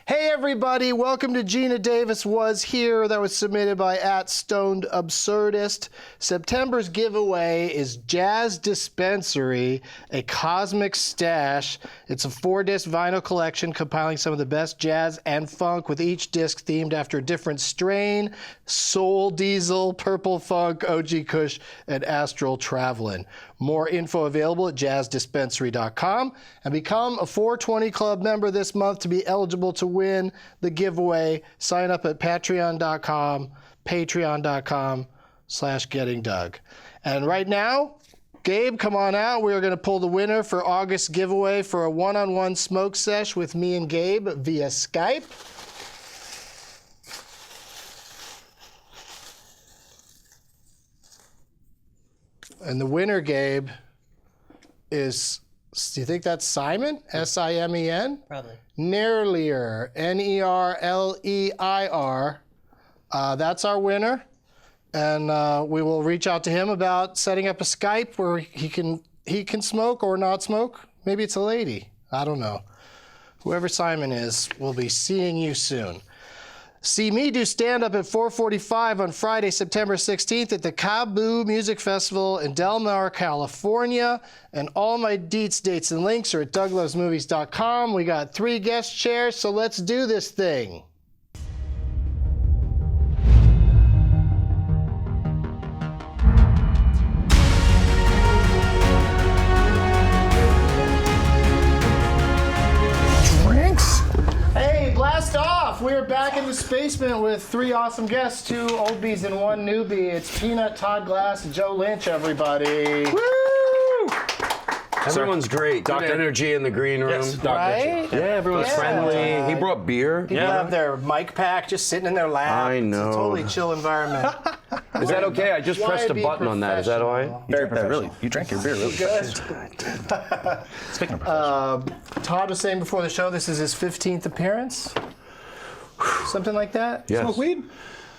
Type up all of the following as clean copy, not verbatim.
Hey everybody, welcome to Gina Davis Was Here. That was submitted by @StonedAbsurdist. September's giveaway is Jazz Dispensary, a cosmic stash. It's a 4-disc vinyl collection compiling some of the best jazz and funk, with each disc themed after a different strain: Soul Diesel, Purple Funk, OG Kush, and Astral Travelin'. More info available at jazzdispensary.com, and become a 420 Club member this month to be eligible to win the giveaway. Sign up at patreon.com/gettingdug. And right now, Gabe, come on out. We are going to pull the winner for August's giveaway for a one-on-one smoke sesh with me and Gabe via Skype. And the winner, Gabe, is, do you think that's Simon? S-I-M-E-N? Probably. Nerlier, N-E-R-L-E-I-R. That's our winner. And we will reach out to him about setting up a Skype where he can smoke or not smoke. Maybe it's a lady. I don't know. Whoever Simon is, we'll be seeing you soon. See me do stand-up at 4:45 on Friday, September 16th at the Kaboo Music Festival in Del Mar, California. And all my deets, dates, and links are at douglovesmovies.com. We got 3 guest chairs, so let's do this thing. Hey, blast off! We're back in the Spacement with 3 awesome guests, 2 oldies and 1 newbie. It's Peanut, Todd Glass, and Joe Lynch, everybody. Woo! Everyone's great. Dr. Energy in the green room. Yes, Right? Yeah, everyone's friendly. He brought beer. People have their mic pack just sitting in their lap. I know. It's a totally chill environment. Is that okay? I just pressed a button on that. Is that all right? Very professional. You drank your beer really Good. Speaking of professional. Todd was saying before the show, this is his 15th appearance. Something like that? Yes. Smoke weed?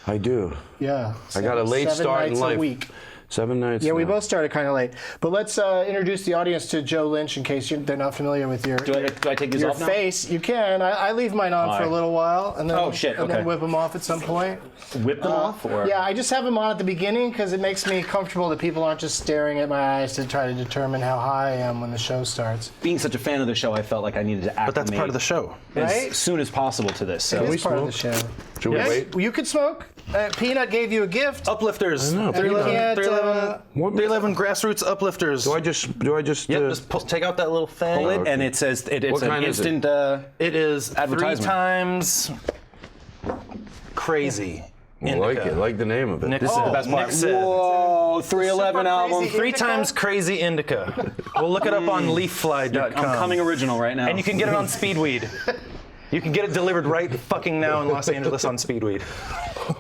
I do. Yeah. I got a late 7 start in nights life. a week. 7 nights. Yeah, we now. both started kind of late. But let's introduce the audience to Joe Lynch in case they're not familiar with your, Do I take these your off now? face. You can. I leave mine on for a little while, and then Oh, shit, and then okay. whip them off at some point. Whip them off? Or? Yeah, I just have them on at the beginning because it makes me comfortable that people aren't just staring at my eyes to try to determine how high I am when the show starts. Being such a fan of the show, I felt like I needed to acclimate But that's part of the show. Right? as soon as possible to this. So It is part of the show. Should we wait? You could smoke. Peanut gave you a gift. Uplifters. know, And you can't, 311 grassroots uplifters. Do I just? Yep, just take out that little thing. pull it, okay. and it says it's What an kind is it? instant. It is 3 Advertisement. times crazy. I like it. I like the name of it. Nick, This is the best part. Nick said, Whoa, 311 Super album. crazy 3 Indica? times crazy indica. We'll look it up on leaffly.com. I'm coming original right now. And you can get it on Speedweed. You can get it delivered right fucking now in Los Angeles on Speedweed.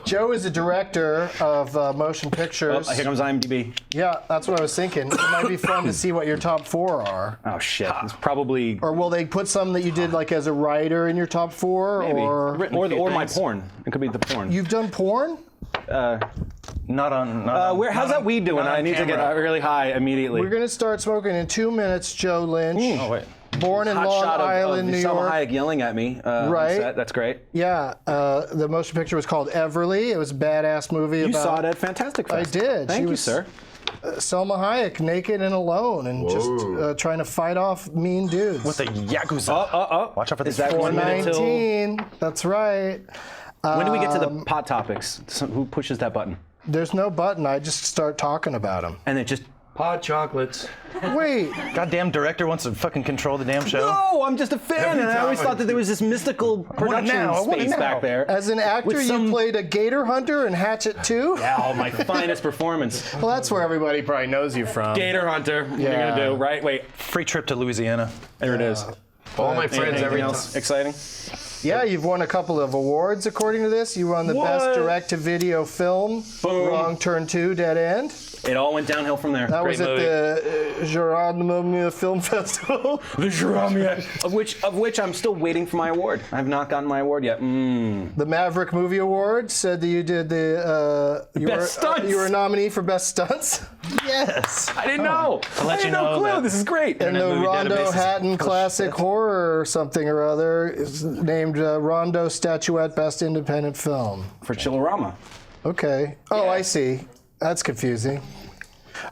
Joe is the director of motion pictures. Oh, here comes IMDb. Yeah, that's what I was thinking. It might be fun to see what your top 4 are. Oh shit. It's probably Or will they put some that you did like as a writer in your top 4? maybe Or or my porn. It could be the porn. you've done porn? Not on. How's that weed doing? not on I need to get camera. really high immediately. We're going to start smoking in 2 minutes, Joe Lynch. Oh, wait. Born in Hot Long shot Island, of New Salma York. Hayek yelling at me. Right. On set. That's great. Yeah, the motion picture was called Everly. It was a badass movie You about... saw it at Fantastic Fest. I did. Thank She you, was- sir. Selma Hayek, naked and alone, and just trying to fight off mean dudes. With the Yakuza. Watch out for this. Is that 1 minute till? 419. That's right. When do we get to the hot topics? So who pushes that button? There's no button. I just start talking about them. And it just. Hot chocolates. Wait. Goddamn director wants to fucking control the damn show. No, I'm just a fan, and I always thought that there was this mystical production now, I want it space now. back there. As an actor, With some- you played a gator hunter in Hatchet 2? Oh, my finest performance. Well, that's where everybody probably knows you from. Gator Hunter. What are you Yeah. gonna do? Right? Wait. Free trip to Louisiana. There it is. All my friends Anything every time. else exciting? Yeah, you've won a couple of awards according to this. You won the Best What? Direct-to-Video Film, Boom. Wrong Turn 2, Dead End. It all went downhill from there. That was at movie. the Geronimo Film Festival. of which I'm still waiting for my award. I have not gotten my award yet. The Maverick Movie Award said that you did the Best stunts. you were a nominee for Best Stunts. Yes. I didn't know. To let I you had no know clue. that- This is great. And the Internet movie Rondo database is Hatton full of Classic shit. Horror or something or other is named Rondo Statuette Best Independent Film. For Chillerama. Okay. Oh, I see. That's confusing.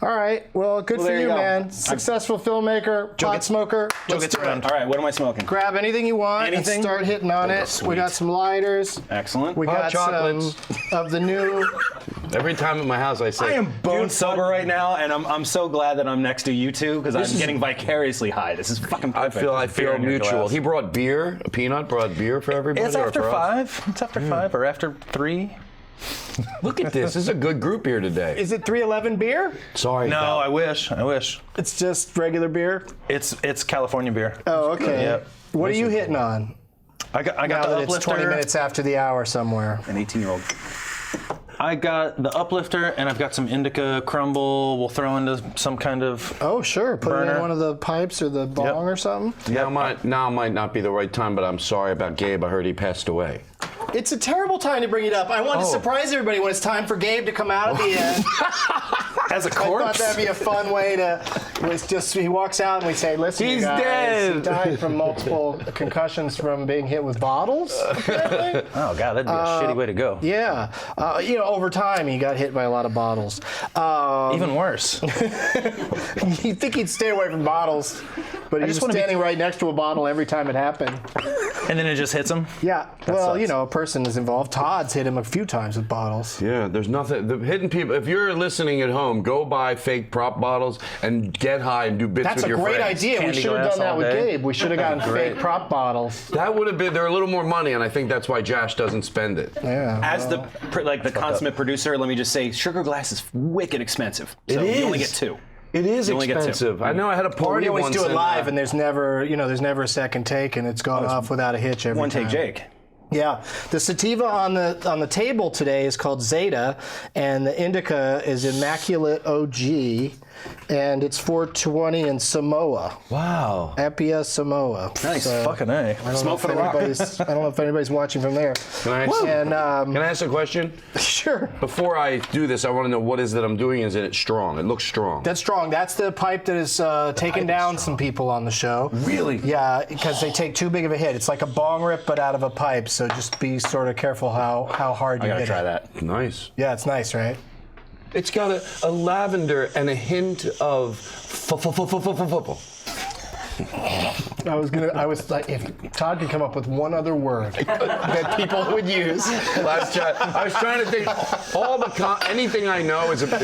All right. Well, good for there you you, go. man. Successful filmmaker, pot smoker. Joe Let's gets do it. around. All right, what am I smoking? Grab anything you want Anything? and start hitting on it. sweet. We got some lighters. Excellent. We got chocolates. some of the new. Every time at my house, I say, I am bone sober right now, and I'm so glad that I'm next to you two because I'm getting vicariously high. This is fucking I perfect. feel Beer in your mutual. glass. He brought beer. Peanut brought beer for everybody. It's or after for us? 5. It's after 5 or after 3. Look at this. This is a good group here today. Is it 311 beer? Sorry. No, pal. I wish. It's just regular beer. It's California beer. Oh, okay. Yep. What are you hitting on? I got Now the that it's 20 uplifter. minutes after the hour somewhere. An 18-year-old. I got the uplifter, and I've got some indica crumble. We'll throw into some kind of. Oh, sure. Put it in Burner. one of the pipes or the bong or something. Now might not be the right time, but I'm sorry about Gabe. I heard he passed away. It's a terrible time to bring it up. I wanted to surprise everybody when it's time for Gabe to come out at the end. As a I thought corpse? that'd be a fun way to. It's just he walks out and we say, "Listen, you He's guys, dead." He died from multiple concussions from being hit with bottles." Apparently. Oh, God, that'd be a shitty way to go. Yeah, over time he got hit by a lot of bottles. Even worse. You'd think he'd stay away from bottles, but he was just wanna be- standing right next to a bottle every time it happened. And then it just hits him? Yeah, well, sucks. a person is involved. Todd's hit him a few times with bottles. Yeah, there's nothing. The hidden people. If you're listening at home, go buy fake prop bottles and get high and do bits That's with a your great friends. idea. We Candy should have glass done that all with day. Gabe. We should have gotten fake prop bottles. That would have been. They're a little more money, and I think that's why Josh doesn't spend it. Yeah. As the consummate producer, let me just say, sugar glass is wicked expensive. So It you only is. get 2. It is You only get 2. expensive. I know. I had a Well, party we always once. do it live, and and there's never a second take, and it's gone off without a hitch every One time. take Jake. Yeah, the sativa on the table today is called Zeta, and the indica is Immaculate OG, and it's 420 in Samoa, wow. Apia Samoa. Nice. Fucking A. I don't know Smoke if for the rock. anybody's- I don't know if anybody's watching from there. Can I And can I ask a question? sure. Before I do this, I want to know what is that I'm doing. Is it strong? It looks strong. That's strong. That's the pipe that has taken down some people on the show. Really? Yeah, because they take too big of a hit. It's like a bong rip, but out of a pipe. So just be sort of careful how hard you I gotta hit try it. that. Nice. Yeah, it's nice, right? It's got a lavender and a hint of. I was like, if Todd could come up with one other word that people would use. I was trying to think. Anything I know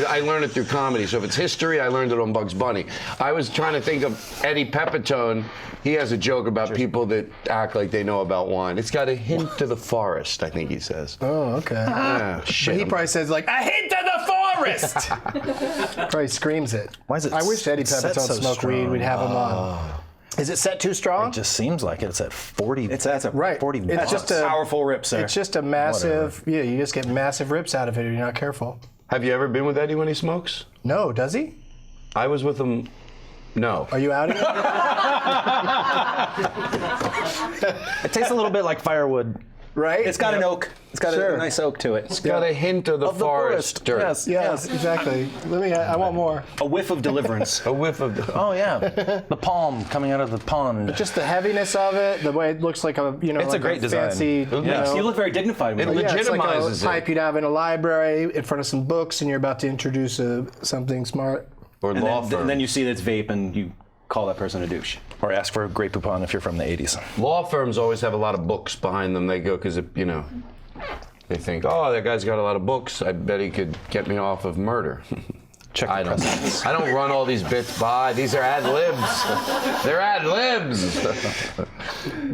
I learned it through comedy. So if it's history, I learned it on Bugs Bunny. I was trying to think of Eddie Pepitone. He has a joke about people that act like they know about wine. It's got a hint to the forest, I think he says. Oh, okay. Yeah, But shit. he probably says like, a hint of the forest! Probably screams it. Why is it I wish Eddie set Pepitone so smoked weed. strong? We'd have him on. Is it set too strong? It just seems like it. It's at 40. That's a Right. 40 It's bucks. just a powerful rip, sir. It's just a massive. Yeah, you just get massive rips out of it if you're not careful. Have you ever been with Eddie when he smokes? No, does he? I was with him. No. Are you out again? It tastes a little bit like firewood. Right? It's got an oak. It's got Sure. a nice oak to it. It's got a hint of the forest dirt. Yes. Yes, exactly. I want more. A whiff of deliverance. A whiff of the. Oh yeah. The palm coming out of the pond. Just the heaviness of it, the way it looks like a It's like a great design. fancy. Yes. You look very dignified with It it. Yeah, it's like legitimizes a pipe it. you'd have in a library in front of some books, and you're about to introduce something smart. Or And law then, firm. and then you see that it's vape and you call that person a douche. Or ask for a Grey Poupon if you're from the 80s. Law firms always have a lot of books behind them. They go because they think, oh, that guy's got a lot of books. I bet he could get me off of murder. Check I the don't. precedents. I don't run all these bits by. These are ad libs. They're ad libs. I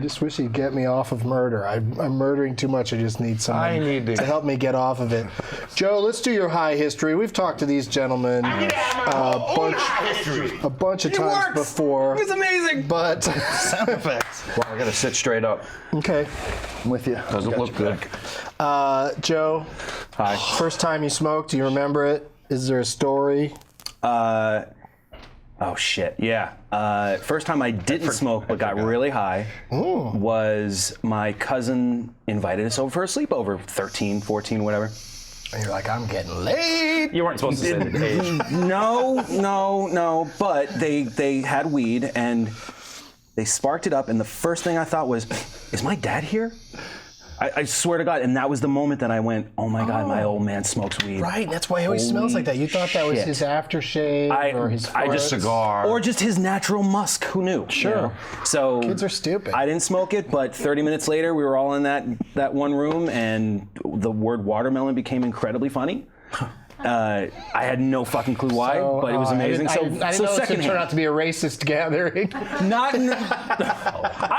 just wish he'd get me off of murder. I'm murdering too much. I just need someone I need to- help me get off of it. Joe, let's do your high history. We've talked to these gentlemen a bunch of times works. before. It's amazing. But Sound effects. Well, I gotta sit straight up. okay, I'm with you. Doesn't look good. Joe, Hi. first time you smoked, do you remember it? Is there a story? Oh shit, yeah. First time I didn't smoke but got really high was my cousin invited us over for a sleepover, 13, 14, whatever. And you're like, I'm getting laid. You weren't supposed to say the age. No. But they had weed and they sparked it up, and the first thing I thought was, is my dad here? I swear to God, and that was the moment that I went, oh my God, my old man smokes weed. Right, that's why he always smells like that. You thought that was shit. his aftershave or his cigar. Or just his natural musk, who knew? Sure. You know? So Kids are stupid. I didn't smoke it, but 30 minutes later, we were all in that one room, and the word watermelon became incredibly funny. I had no fucking clue why, but it was amazing. I didn't know it was going to turn out to be a racist gathering. I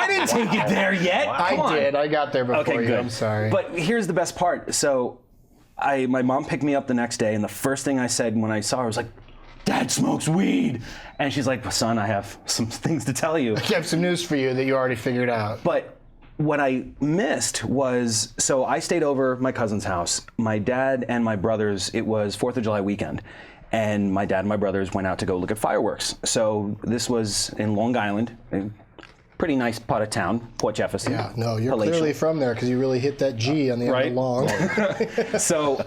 didn't take it there yet. I did. I got there before Okay, you. good. I'm sorry. But here's the best part. So, my mom picked me up the next day, and the first thing I said when I saw her was like, "Dad smokes weed," and she's like, "Son, I have some things to tell you." I have some news for you that you already figured out. But what I missed was, so I stayed over at my cousin's house. My dad and my brothers, it was 4th of July weekend, and my dad and my brothers went out to go look at fireworks. So this was in Long Island, a pretty nice part of town, Port Jefferson. Yeah, no, you're Palatial. clearly from there because you really hit that G on the end Right. of Long. So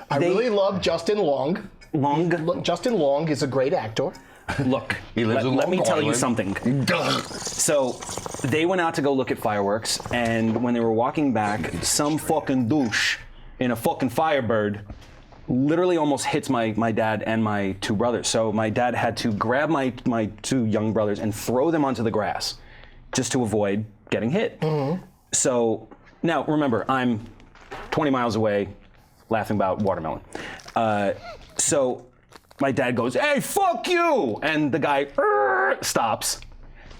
I really love Justin Long. Justin Long is a great actor. Look, He lives in let me Long tell you Island. something. So they went out to go look at fireworks, and when they were walking back, some fucking douche in a fucking Firebird literally almost hits my dad and my two brothers. So my dad had to grab my two young brothers and throw them onto the grass just to avoid getting hit. Mm-hmm. So now remember, I'm 20 miles away laughing about watermelon. So my dad goes, "Hey, fuck you!" And the guy stops,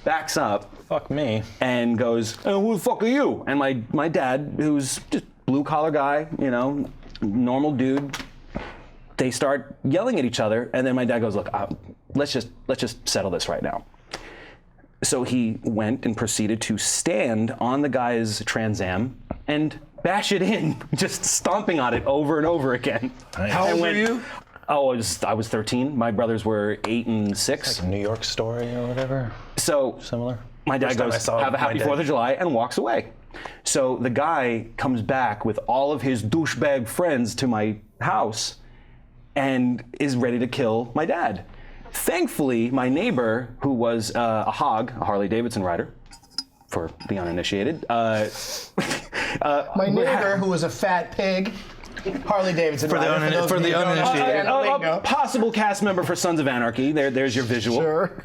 backs up, Fuck me. and goes, "Who the fuck are you?" And my dad, who's just blue collar guy, you know, normal dude, they start yelling at each other, and then my dad goes, "Look, let's just settle this right now." So he went and proceeded to stand on the guy's Trans Am and bash it in, just stomping on it over and over again. How old were you? Oh, I was 13. My brothers were 8 and 6. Like a New York Story or whatever. So Similar. my dad First time I goes, saw "Have a my happy dad." 4th of July," and walks away. So the guy comes back with all of his douchebag friends to my house and is ready to kill my dad. Thankfully, my neighbor, who was a hog, a Harley Davidson rider, for the uninitiated. My neighbor, who was a fat pig, Harley Davidson. For the uninitiated. A possible cast member for Sons of Anarchy. There's your visual. Sure.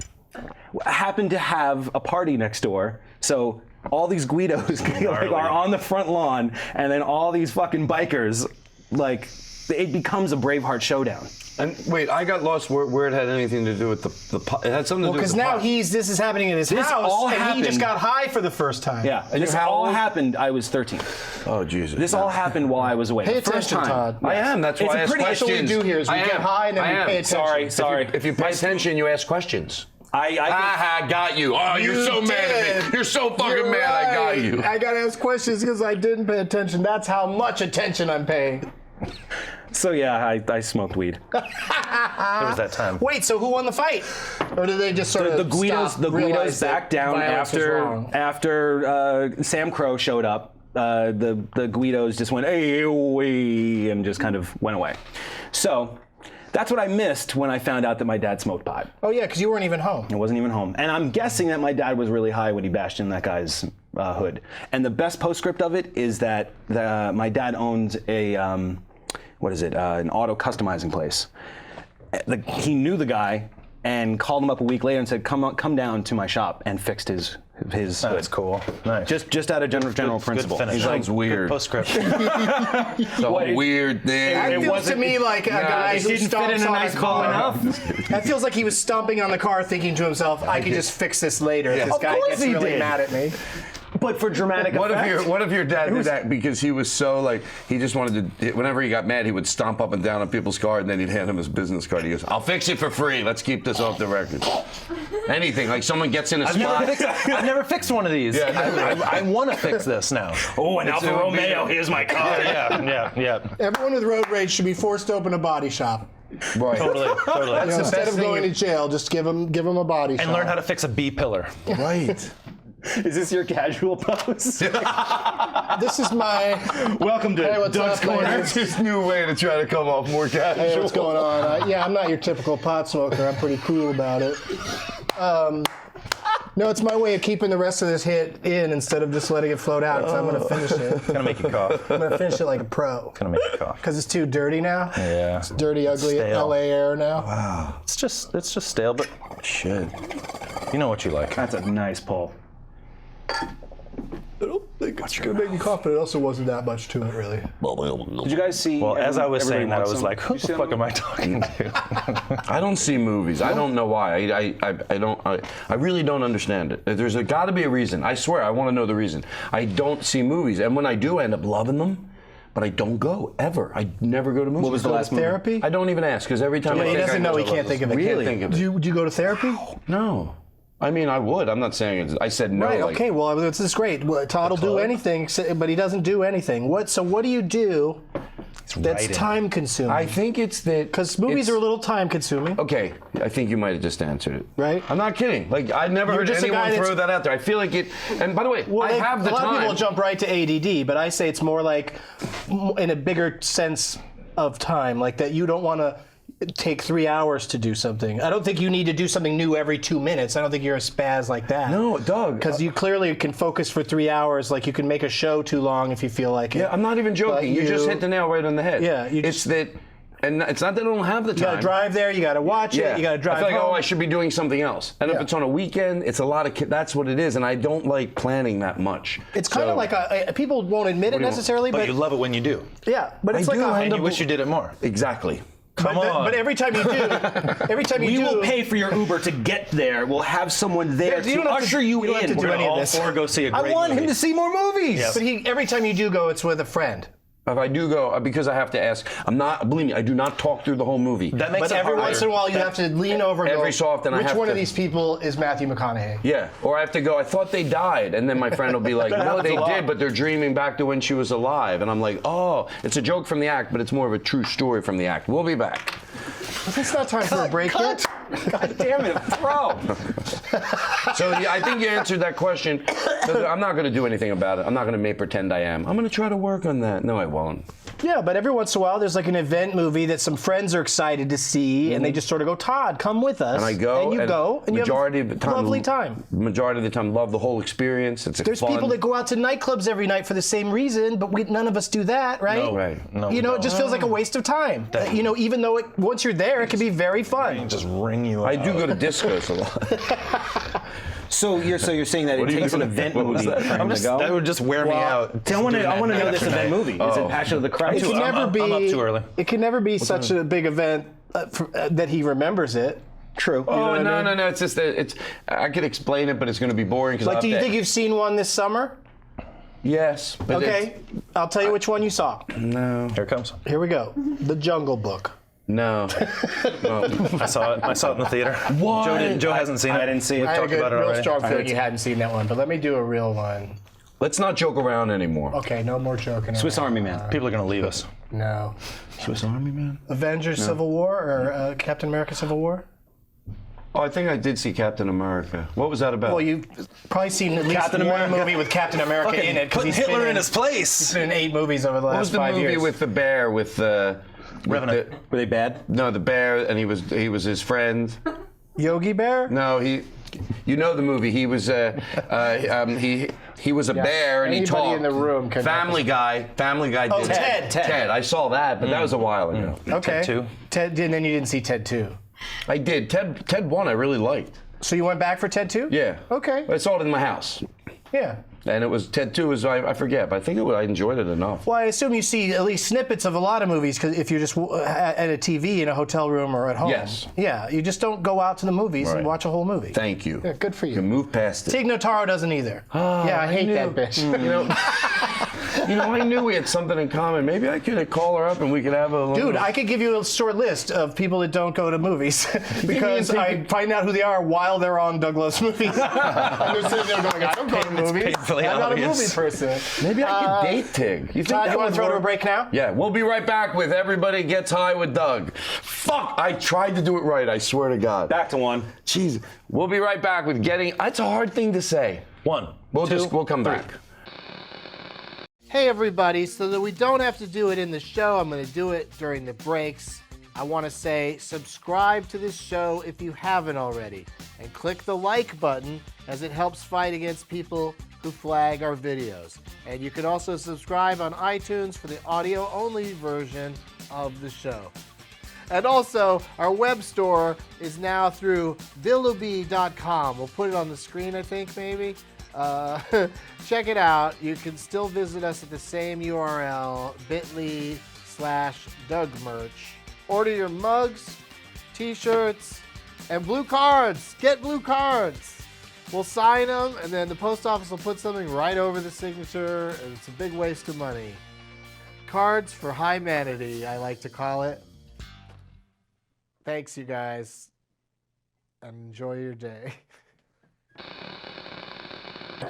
Happened to have a party next door, so all these Guidos like, are on the front lawn, and then all these fucking bikers, like, it becomes a Braveheart showdown. And wait, I got lost where it had anything to do with the pot. It had something to do with Because the now pot. this is happening in his This house, all and he just happened- got high for the first time. Yeah, And this how all old? happened. I was 13. Oh, Jesus. This all happened while I was away. Pay The first attention, time. Todd. I am. That's It's why a I ask pretty- questions. that's what we do here is we I get am. high and then I we am. pay attention. Sorry. If you pay attention, you ask questions. I Got you. Oh, you're You so mad at did. me. You're so fucking You're mad. I got right. you. I gotta ask questions because I didn't pay attention. That's how much attention I'm paying. So yeah, I smoked weed. There was that time. Wait, so who won the fight? Or did they just sort The of Guidos, stop, the Guidos realize that backed down violence was wrong? after Sam Crow showed up. The Guidos just went "Hey, wee," and just kind of went away. So that's what I missed when I found out that my dad smoked pot. Oh yeah, because you weren't even home. I wasn't even home, and I'm guessing that my dad was really high when he bashed in that guy's hood. And the best postscript of it is that my dad owns a an auto customizing place. He knew the guy and called him up a week later and said, come down to my shop, and fixed his That's hood. cool. Nice. Just out of general principle. Good finish. He's like, Sounds weird. Good postscript. It's a weird thing. That feels to wasn't- me like a guy it who didn't fit in stomps a on nice a bow car. enough. That feels like he was stomping on the car thinking to himself, I can just fix this later if this Of guy course gets he really did. mad at me. But for dramatic What effect. if your dad did that because he was so like he just wanted to? Whenever he got mad, he would stomp up and down on people's cars, and then he'd hand him his business card. He goes, "I'll fix it for free. Let's keep this off the record." Anything like someone gets in a spot. I've never fixed one of these. Yeah, I want to fix this now. Oh, an Alfa it would be- Romeo, here's my car. Yeah. Everyone with road rage should be forced to open a body shop. Right. Totally. You know, instead of going to jail, just give them a body shop. And learn how to fix a B pillar. Right. Is this your casual pose? This is my. Welcome to Hey, what's Doug's up, Corner. ladies? His new way to try to come off more casual. Hey, what's going on? Yeah, I'm not your typical pot smoker. I'm pretty cool about it. No, it's my way of keeping the rest of this hit in instead of just letting it float out, because I'm going to finish it. It's gonna make you cough. I'm going to finish it like a pro. Gonna make you cough. Because it's too dirty now. Yeah. It's dirty, ugly Stale. LA air now. It's just stale, but shit. You know what you like. That's a nice pull. I don't think it's going to make me cough, but it also wasn't that much to it, really. Did you guys see? Well, as I was saying that, I was Everybody like, who Wants the Some? fuck am I talking to? I don't see movies. I don't know why. I really don't understand it. There's got to be a reason. I swear, I want to know the reason. I don't see movies, and when I do, I end up loving them. But I don't go ever. I never go to movies. What was the last movie? Therapy? I don't even ask because every time I He think doesn't I know. He I can't love think of it. this. Really? Can't think of it. Do you go to therapy? No. I mean, I would. I'm not saying it. I said no. Right. like- Okay. Well, this is great. Well, Todd will do anything, but he doesn't do anything. So what do you do that's writing. time consuming? I think it's that Because movies are a little time consuming. Okay, I think you might have just answered it. Right. I'm not kidding. Like I never You're heard just a anyone guy that's- throw that out there. I feel like it. And by the way, I have the a lot time. of people jump right to ADD, but I say it's more like in a bigger sense of time, like that you don't want to take 3 hours to do something. I don't think you need to do something new every 2 minutes. I don't think you're a spaz like that. No, Doug. Because you clearly can focus for 3 hours. Like you can make a show too long if you feel like it. Yeah, I'm not even joking. But You just hit the nail right on the head. Yeah, you it's that, and it's not that I don't have the You time. got to drive there. You got to watch Yeah, it. You got to drive I feel like, home. oh, I should be doing something else. And if Yeah. it's on a weekend, it's a lot of. That's what it is, and I don't like planning that much. It's kind of like people won't admit it necessarily, But but you love it when you do. yeah, but it's I like do, a, And you wish you did it more. Exactly. Come on. But every time you do, We will pay for your Uber to get there. We'll have someone there Yeah, you to don't have to- usher you you don't have in. to do We're any gonna of all this. Or go see a great I want movie. him to see more movies. Yep. But every time you do go, it's with a friend. If I do go, because I have to ask, I'm not. Believe me, I do not talk through the whole movie. That makes But it every harder. once in a while, you have to lean over and Every go, so often I which have one to- of these people is Matthew McConaughey? Yeah, or I have to go, I thought they died. And then my friend will be like, no, happens they a lot. did, but they're dreaming back to when she was alive. And I'm like, oh, it's a joke from the act, but it's more of a true story from the act. We'll be back. It's not time for a break yet. God damn it, bro. So yeah, I think you answered that question. I'm not going to do anything about it. I'm not going to pretend I am. I'm going to try to work on that. No, I won't. Yeah, but every once in a while, there's like an event movie that some friends are excited to see, and they just sort of go, Todd, come with us. And I go. And you go, and majority you have of the time, lovely time. Majority of the time, love the whole experience. It's There's fun. people that go out to nightclubs every night for the same reason, but none of us do that, right? No, Right. No, You we know, it don't. just feels like a waste of time. Even though once you're there, it can be very fun. Just ring you I out. do go to discos a lot. So you're saying that it are you takes an doing? event What was movie that? for him to go? That would just wear me out. I want to know this after event night. movie. Is it Passion of the Christ? It can I'm never up- be. I'm up too early. It can never be such a big event that he remembers it. True. Oh, no. It's just that I could explain it, but it's going to be boring. Like, do you think you've seen one this summer? Yes. But Okay, I'll tell you which one you saw. No. Here it comes. Here we go. The Jungle Book. No. I saw it. I saw it in the theater. What? Joe hasn't seen it. I didn't see it. We've I had a talked good, about it real already. strong feeling you hadn't seen that one, but let me do a real one. Let's not joke around anymore. Okay, no more joking. Swiss around. Army Man. People are gonna leave us. No. Swiss Army Man? Avengers Civil War or Captain America Civil War? Oh, I think I did see Captain America. What was that about? Well, you've probably seen at least Captain one America. movie with Captain America in it. 'cause Put he's Hitler been in his place. He's been in 8 movies over the what last was the 5 movie years. with the bear with the... Revenant. Were they bad? No, the bear, and he was his friend. Yogi Bear? No, you know the movie. He was he was a bear and he Anybody talked. in the room can- Family Guy Oh, did Ted. Ted. I saw that, but that was a while ago. Okay. Ted 2? Ted, and then you didn't see Ted 2. I did. Ted 1 I really liked. So you went back for Ted 2? Yeah. Okay. I saw it in my house. Yeah. And it was Ted 2 was I forget, but I think I enjoyed it enough. Well, I assume you see at least snippets of a lot of movies because if you're just at a TV in a hotel room or at home. Yes. Yeah, you just don't go out to the movies and Right. watch a whole movie. Thank you. Yeah, good for you. You move past it. Tig Notaro doesn't either. Yeah, I hate that bitch. I knew we had something in common. Maybe I could call her up and we could have a little... Dude, I could give you a short list of people that don't go to movies because I find out who they are while they're on Douglas movies. And they're sitting there going, I don't go to movies. painfully I'm not a obvious. movie person. Maybe I could date Tig. You think Todd, that you want would to throw to a work? break now? Yeah, we'll be right back with Everybody Gets High with Doug. Fuck, I tried to do it right, I swear to God. Back to one. Jeez, we'll be right back with Getting... It's a hard thing to say. One. We'll come back. Hey everybody, so that we don't have to do it in the show, I'm going to do it during the breaks. I want to say subscribe to this show if you haven't already, and click the like button as it helps fight against people who flag our videos. And you can also subscribe on iTunes for the audio-only version of the show. And also, our web store is now through billuby.com. We'll put it on the screen, I think, maybe. Check it out. You can still visit us at the same URL, bit.ly/DougMerch. Order your mugs, t-shirts, and blue cards. Get blue cards. We'll sign them, and then the post office will put something right over the signature, and it's a big waste of money. Cards for Hymanity, I like to call it. Thanks, you guys, and enjoy your day.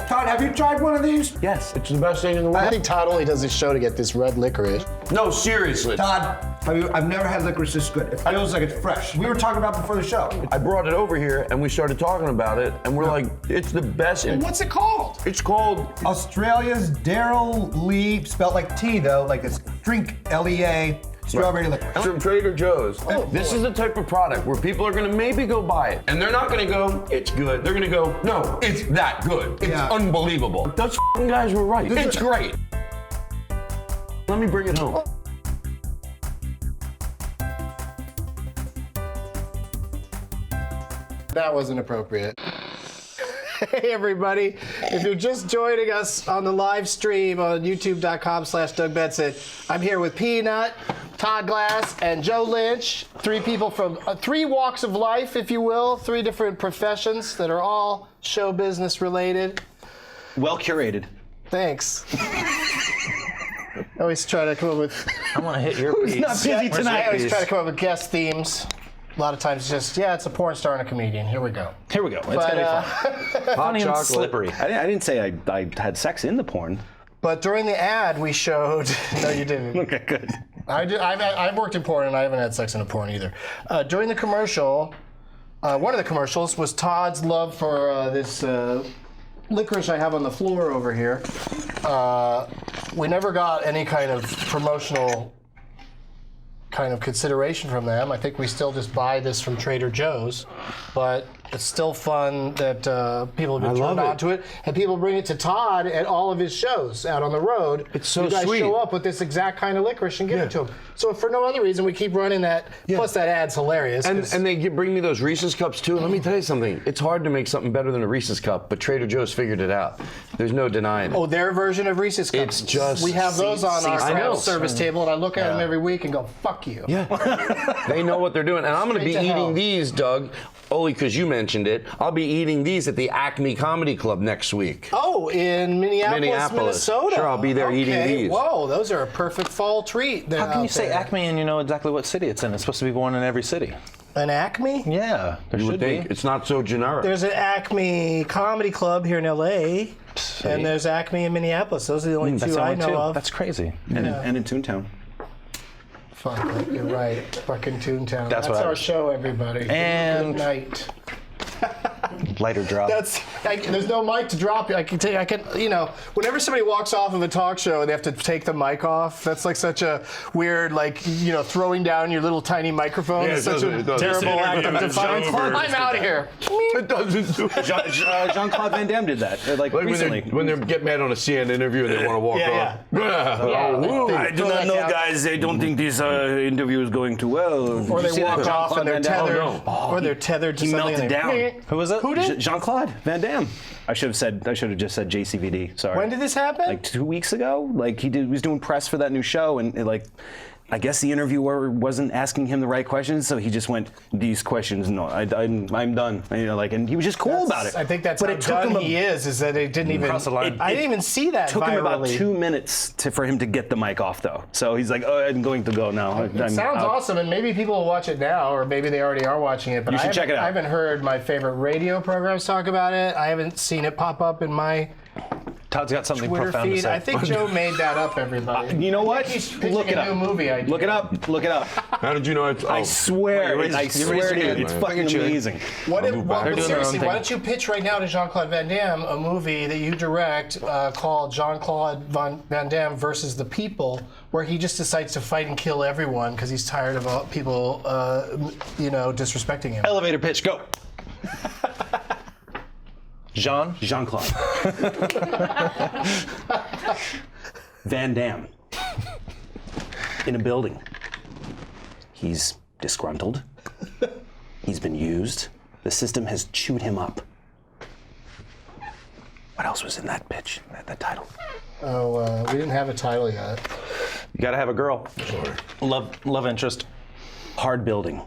Todd, have you tried one of these? Yes, it's the best thing in the world. I think Todd only does this show to get this red licorice. No, seriously. Todd, I've never had licorice this good. It feels like it's fresh. We were talking about before the show. I brought it over here and we started talking about it, and we're like, it's the best. What's it called? It's called Australia's Daryl Lee, spelled like tea though, like it's drink L-E-A, strawberry licorice. from Trader Joe's. This is the type of product where people are gonna maybe go buy it, and they're not gonna go, it's good. They're gonna go, no, it's that good. It's unbelievable. Those f***ing guys were right. It's great. Let me bring it home. That wasn't appropriate. Hey everybody, if you're just joining us on the live stream on youtube.com/Doug Benson, I'm here with Peanut, Todd Glass, and Joe Lynch. Three people from three walks of life, if you will, three different professions that are all show business related. Well curated. Thanks. I always try to come up with... I want to hit your piece. not busy tonight? I always try to come up with guest themes. A lot of times it's just, yeah, it's a porn star and a comedian. Here we go. Here we go. It's gonna be fun. Hot chocolate. Slippery. I didn't say I had sex in the porn. But during the ad, we showed... No, you didn't. Okay, good. I've worked in porn, and I haven't had sex in a porn either. During the commercial, one of the commercials was Todd's love for this licorice I have on the floor over here. We never got any kind of promotional kind of consideration from them. I think we still just buy this from Trader Joe's, but it's still fun that people have been turned on to it, and people bring it to Todd at all of his shows out on the road. It's so you guys sweet. show up with this exact kind of licorice and give it to him. So if for no other reason, we keep running that. Plus that ad's hilarious. And they bring me those Reese's cups too. Let me tell you something. It's hard to make something better than a Reese's cup, but Trader Joe's figured it out. There's no denying it. Oh, their version of Reese's cups. It's just... We have those on our I know. craft service table, and I look at them every week and go, fuck you. Yeah. They know what they're doing. And I'm going to be Straight to hell. eating these, Doug, only because you mentioned it. I'll be eating these at the Acme Comedy Club next week. Oh, in Minneapolis, Minnesota. Sure, I'll be there eating these. Whoa, those are a perfect fall treat. How can you say Acme and you know exactly what city it's in? It's supposed to be one in every city. An Acme? Yeah, there You would should think be. it's not so generic. There's an Acme Comedy Club here in LA, and there's Acme in Minneapolis. Those are the only two I know of. That's crazy. And in Toontown. Fuck, you're right. Fucking Toontown. That's what I our was- show, everybody. And- Good night. Lighter drop. There's no mic to drop. Whenever somebody walks off of a talk show and they have to take the mic off, that's like such a weird, throwing down your little tiny microphone. Yeah, It's it such doesn't- a it doesn't. terrible act of defiance. I'm out of here. It doesn't do it. Jean-Claude Van Damme did that, recently. When they get mad on a CNN interview and they want to walk Yeah, off. I do not know, guys. I don't think this interview is going too well. Or they walk off and they're tethered. Oh, Or they're tethered to He something. melted and they- down. Who was it? Who did? Jean-Claude Van Damme. I should have just said JCVD. Sorry. When did this happen? Like 2 weeks ago. He was doing press for that new show, and I guess the interviewer wasn't asking him the right questions, so he just went, "These questions, no, I'm done." And he was just cool about it. I think that's but how it took done him he is that it didn't even. Cross the line. I didn't even see that. Took him about virally. 2 minutes for him to get the mic off, though. So he's like, "Oh, I'm going to go now." It sounds awesome, and maybe people will watch it now, or maybe they already are watching it. But You should check it out. I haven't heard my favorite radio programs talk about it. I haven't seen it pop up in my Todd's got something Twitter profound to feed. say. I think Joe made that up, everybody. You know what? He's pitching Look it a up. new movie idea. Look it up. Look it up. How did you know it's? I swear. raised- I you swear raised to your you, hand, it's man. fucking Look at you. amazing. What if, move well, back. They're doing their own seriously, why thing. don't you pitch right now to Jean-Claude Van Damme a movie that you direct called Jean-Claude Van Damme versus the People, where he just decides to fight and kill everyone because he's tired of all people, disrespecting him. Elevator pitch, go. Jean-Claude. Van Damme. In a building. He's disgruntled. He's been used. The system has chewed him up. What else was in that pitch, that title? Oh, we didn't have a title yet. You gotta have a girl. Love interest. Hard building.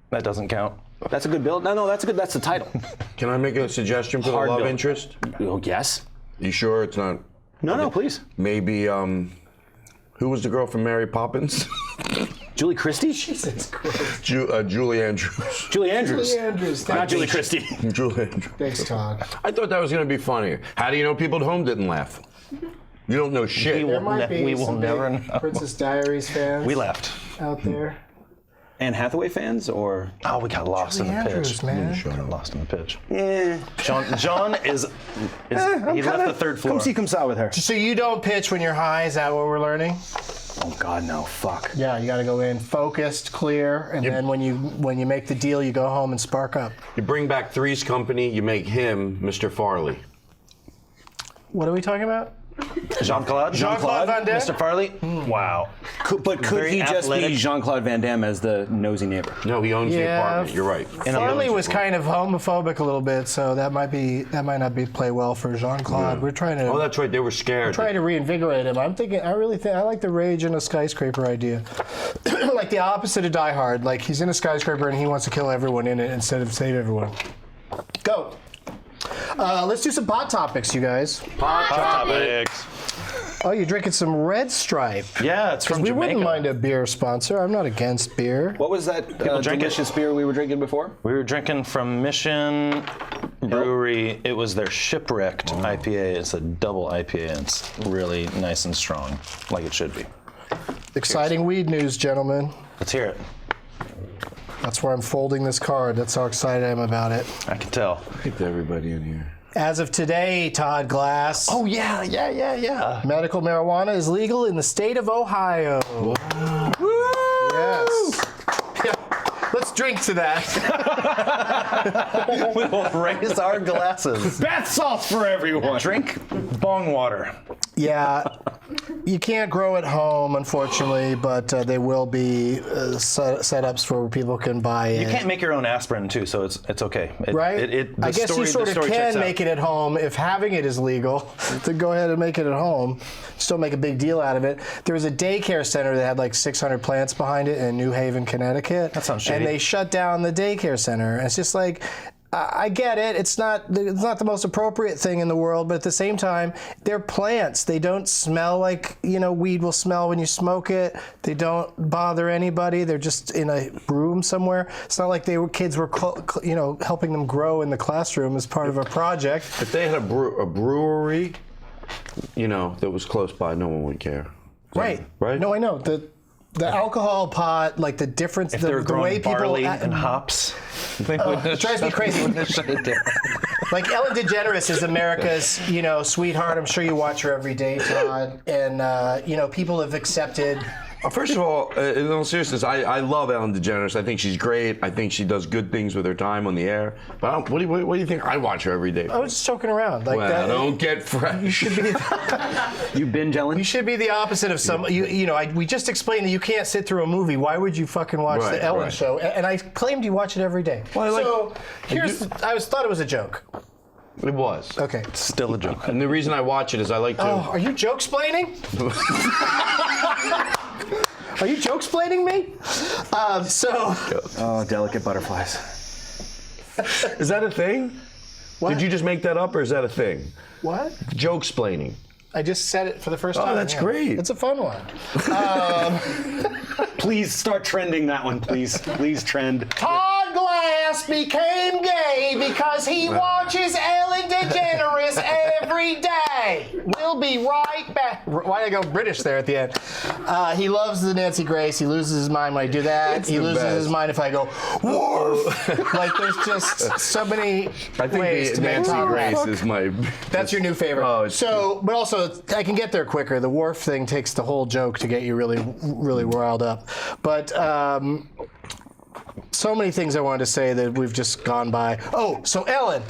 That doesn't count. That's a good build. No, that's good. That's the title. Can I make a suggestion for Hard the love build. interest? Oh, yes. You sure it's not? No, please. Maybe who was the girl from Mary Poppins? Julie Christie? Jesus Christ. Julie Andrews. Julie Andrews. Julie Andrews. Not Julie Christie. Julie Andrews. Thanks, Todd. I thought that was going to be funny. How do you know people at home didn't laugh? You don't know shit. There might be we will some never big know. Princess Diaries fans We left. out there. Anne Hathaway fans, or? Oh, we got lost Julie in the Andrews, pitch. man. Got lost in the pitch. Yeah. John is he left the third floor. Come see, come saw with her. So you don't pitch when you're high, is that what we're learning? Oh, God, no. Fuck. Yeah, you got to go in focused, clear, and then when you make the deal, you go home and spark up. You bring back Three's Company, you make him Mr. Farley. What are we talking about? Jean-Claude? Jean-Claude Van Damme? Mr. Farley? Wow. But could Very he just athletic. be Jean-Claude Van Damme as the nosy neighbor? No, he owns the apartment. You're right. Farley was kind of homophobic a little bit, so that might not play well for Jean-Claude. We're trying to. Oh, that's right. They were scared. Trying to reinvigorate him. I really think I like the rage in a skyscraper idea. Like the opposite of Die Hard. Like he's in a skyscraper and he wants to kill everyone in it instead of save everyone. Go. Let's do some pot topics, you guys. Hot topics. Oh, you're drinking some Red Stripe. Yeah, it's from We Jamaica. wouldn't mind a beer sponsor. I'm not against beer. What was that drink it. delicious beer we were drinking before? We were drinking from Mission Brewery. It was their Shipwrecked IPA. It's a double IPA, and it's really nice and strong, like it should be. Exciting weed news, gentlemen. Let's hear it. That's where I'm folding this card. That's how excited I am about it. I can tell. Get everybody in here. As of today, Todd Glass. Oh, yeah. Medical marijuana is legal in the state of Ohio. Yes. Yeah. Let's drink to that. We will raise our glasses. Bath salts for everyone. Drink bong water. Yeah. You can't grow at home, unfortunately, but there will be setups where people can buy it. You can't make your own aspirin, too, so it's okay. Right? I guess you sort of can make it at home if having it is legal. To go ahead and make it at home. Still make a big deal out of it. There was a daycare center that had like 600 plants behind it in New Haven, Connecticut. That sounds shady. And they shut down the daycare center. And it's just like, I get it. It's not the most appropriate thing in the world, but at the same time, they're plants. They don't smell like, weed will smell when you smoke it. They don't bother anybody. They're just in a room somewhere. It's not like kids were, helping them grow in the classroom as part of a project. If they had a brewery, that was close by, no one would care. Right. Right? No, I know. The alcohol pot, like the difference, If they were the growing way people barley and hops, they would it drives me crazy. shut it down. Like Ellen DeGeneres is America's, sweetheart. I'm sure you watch her every day, Todd. And people have accepted. First of all, in all seriousness, I love Ellen DeGeneres. I think she's great. I think she does good things with her time on the air. But what do you think? I watch her every day. I was just joking around. Like Well, that. don't get fresh. You should be. You binge, Ellen? You should be the opposite of some. We just explained that you can't sit through a movie. Why would you fucking watch the Ellen show? And I claimed you watch it every day. Well, I thought it was a joke. It was. Okay. Still a joke. And the reason I watch it is I like to. Oh, are you joke-splaining? Are you joke-splaining me? Oh, delicate butterflies. Is that a thing? What? Did you just make that up, or is that a thing? What? Joke-splaining. I just said it for the first time. that's great. It's a fun one. Please start trending that one, please. Please trend. Todd Glass Glass became gay because he watches Ellen DeGeneres every day. We'll be right back. Why did I go British there at the end? He loves the Nancy Grace. He loses his mind when I do that. He loses his mind if I go, Worf. Like, there's just so many ways to make Nancy Todd Grace laugh. is my... That's your new favorite. Oh, so, but also, I can get there quicker. The Worf thing takes the whole joke to get you really, really riled up. But so many things I wanted to say that we've just gone by. Oh, so Ellen,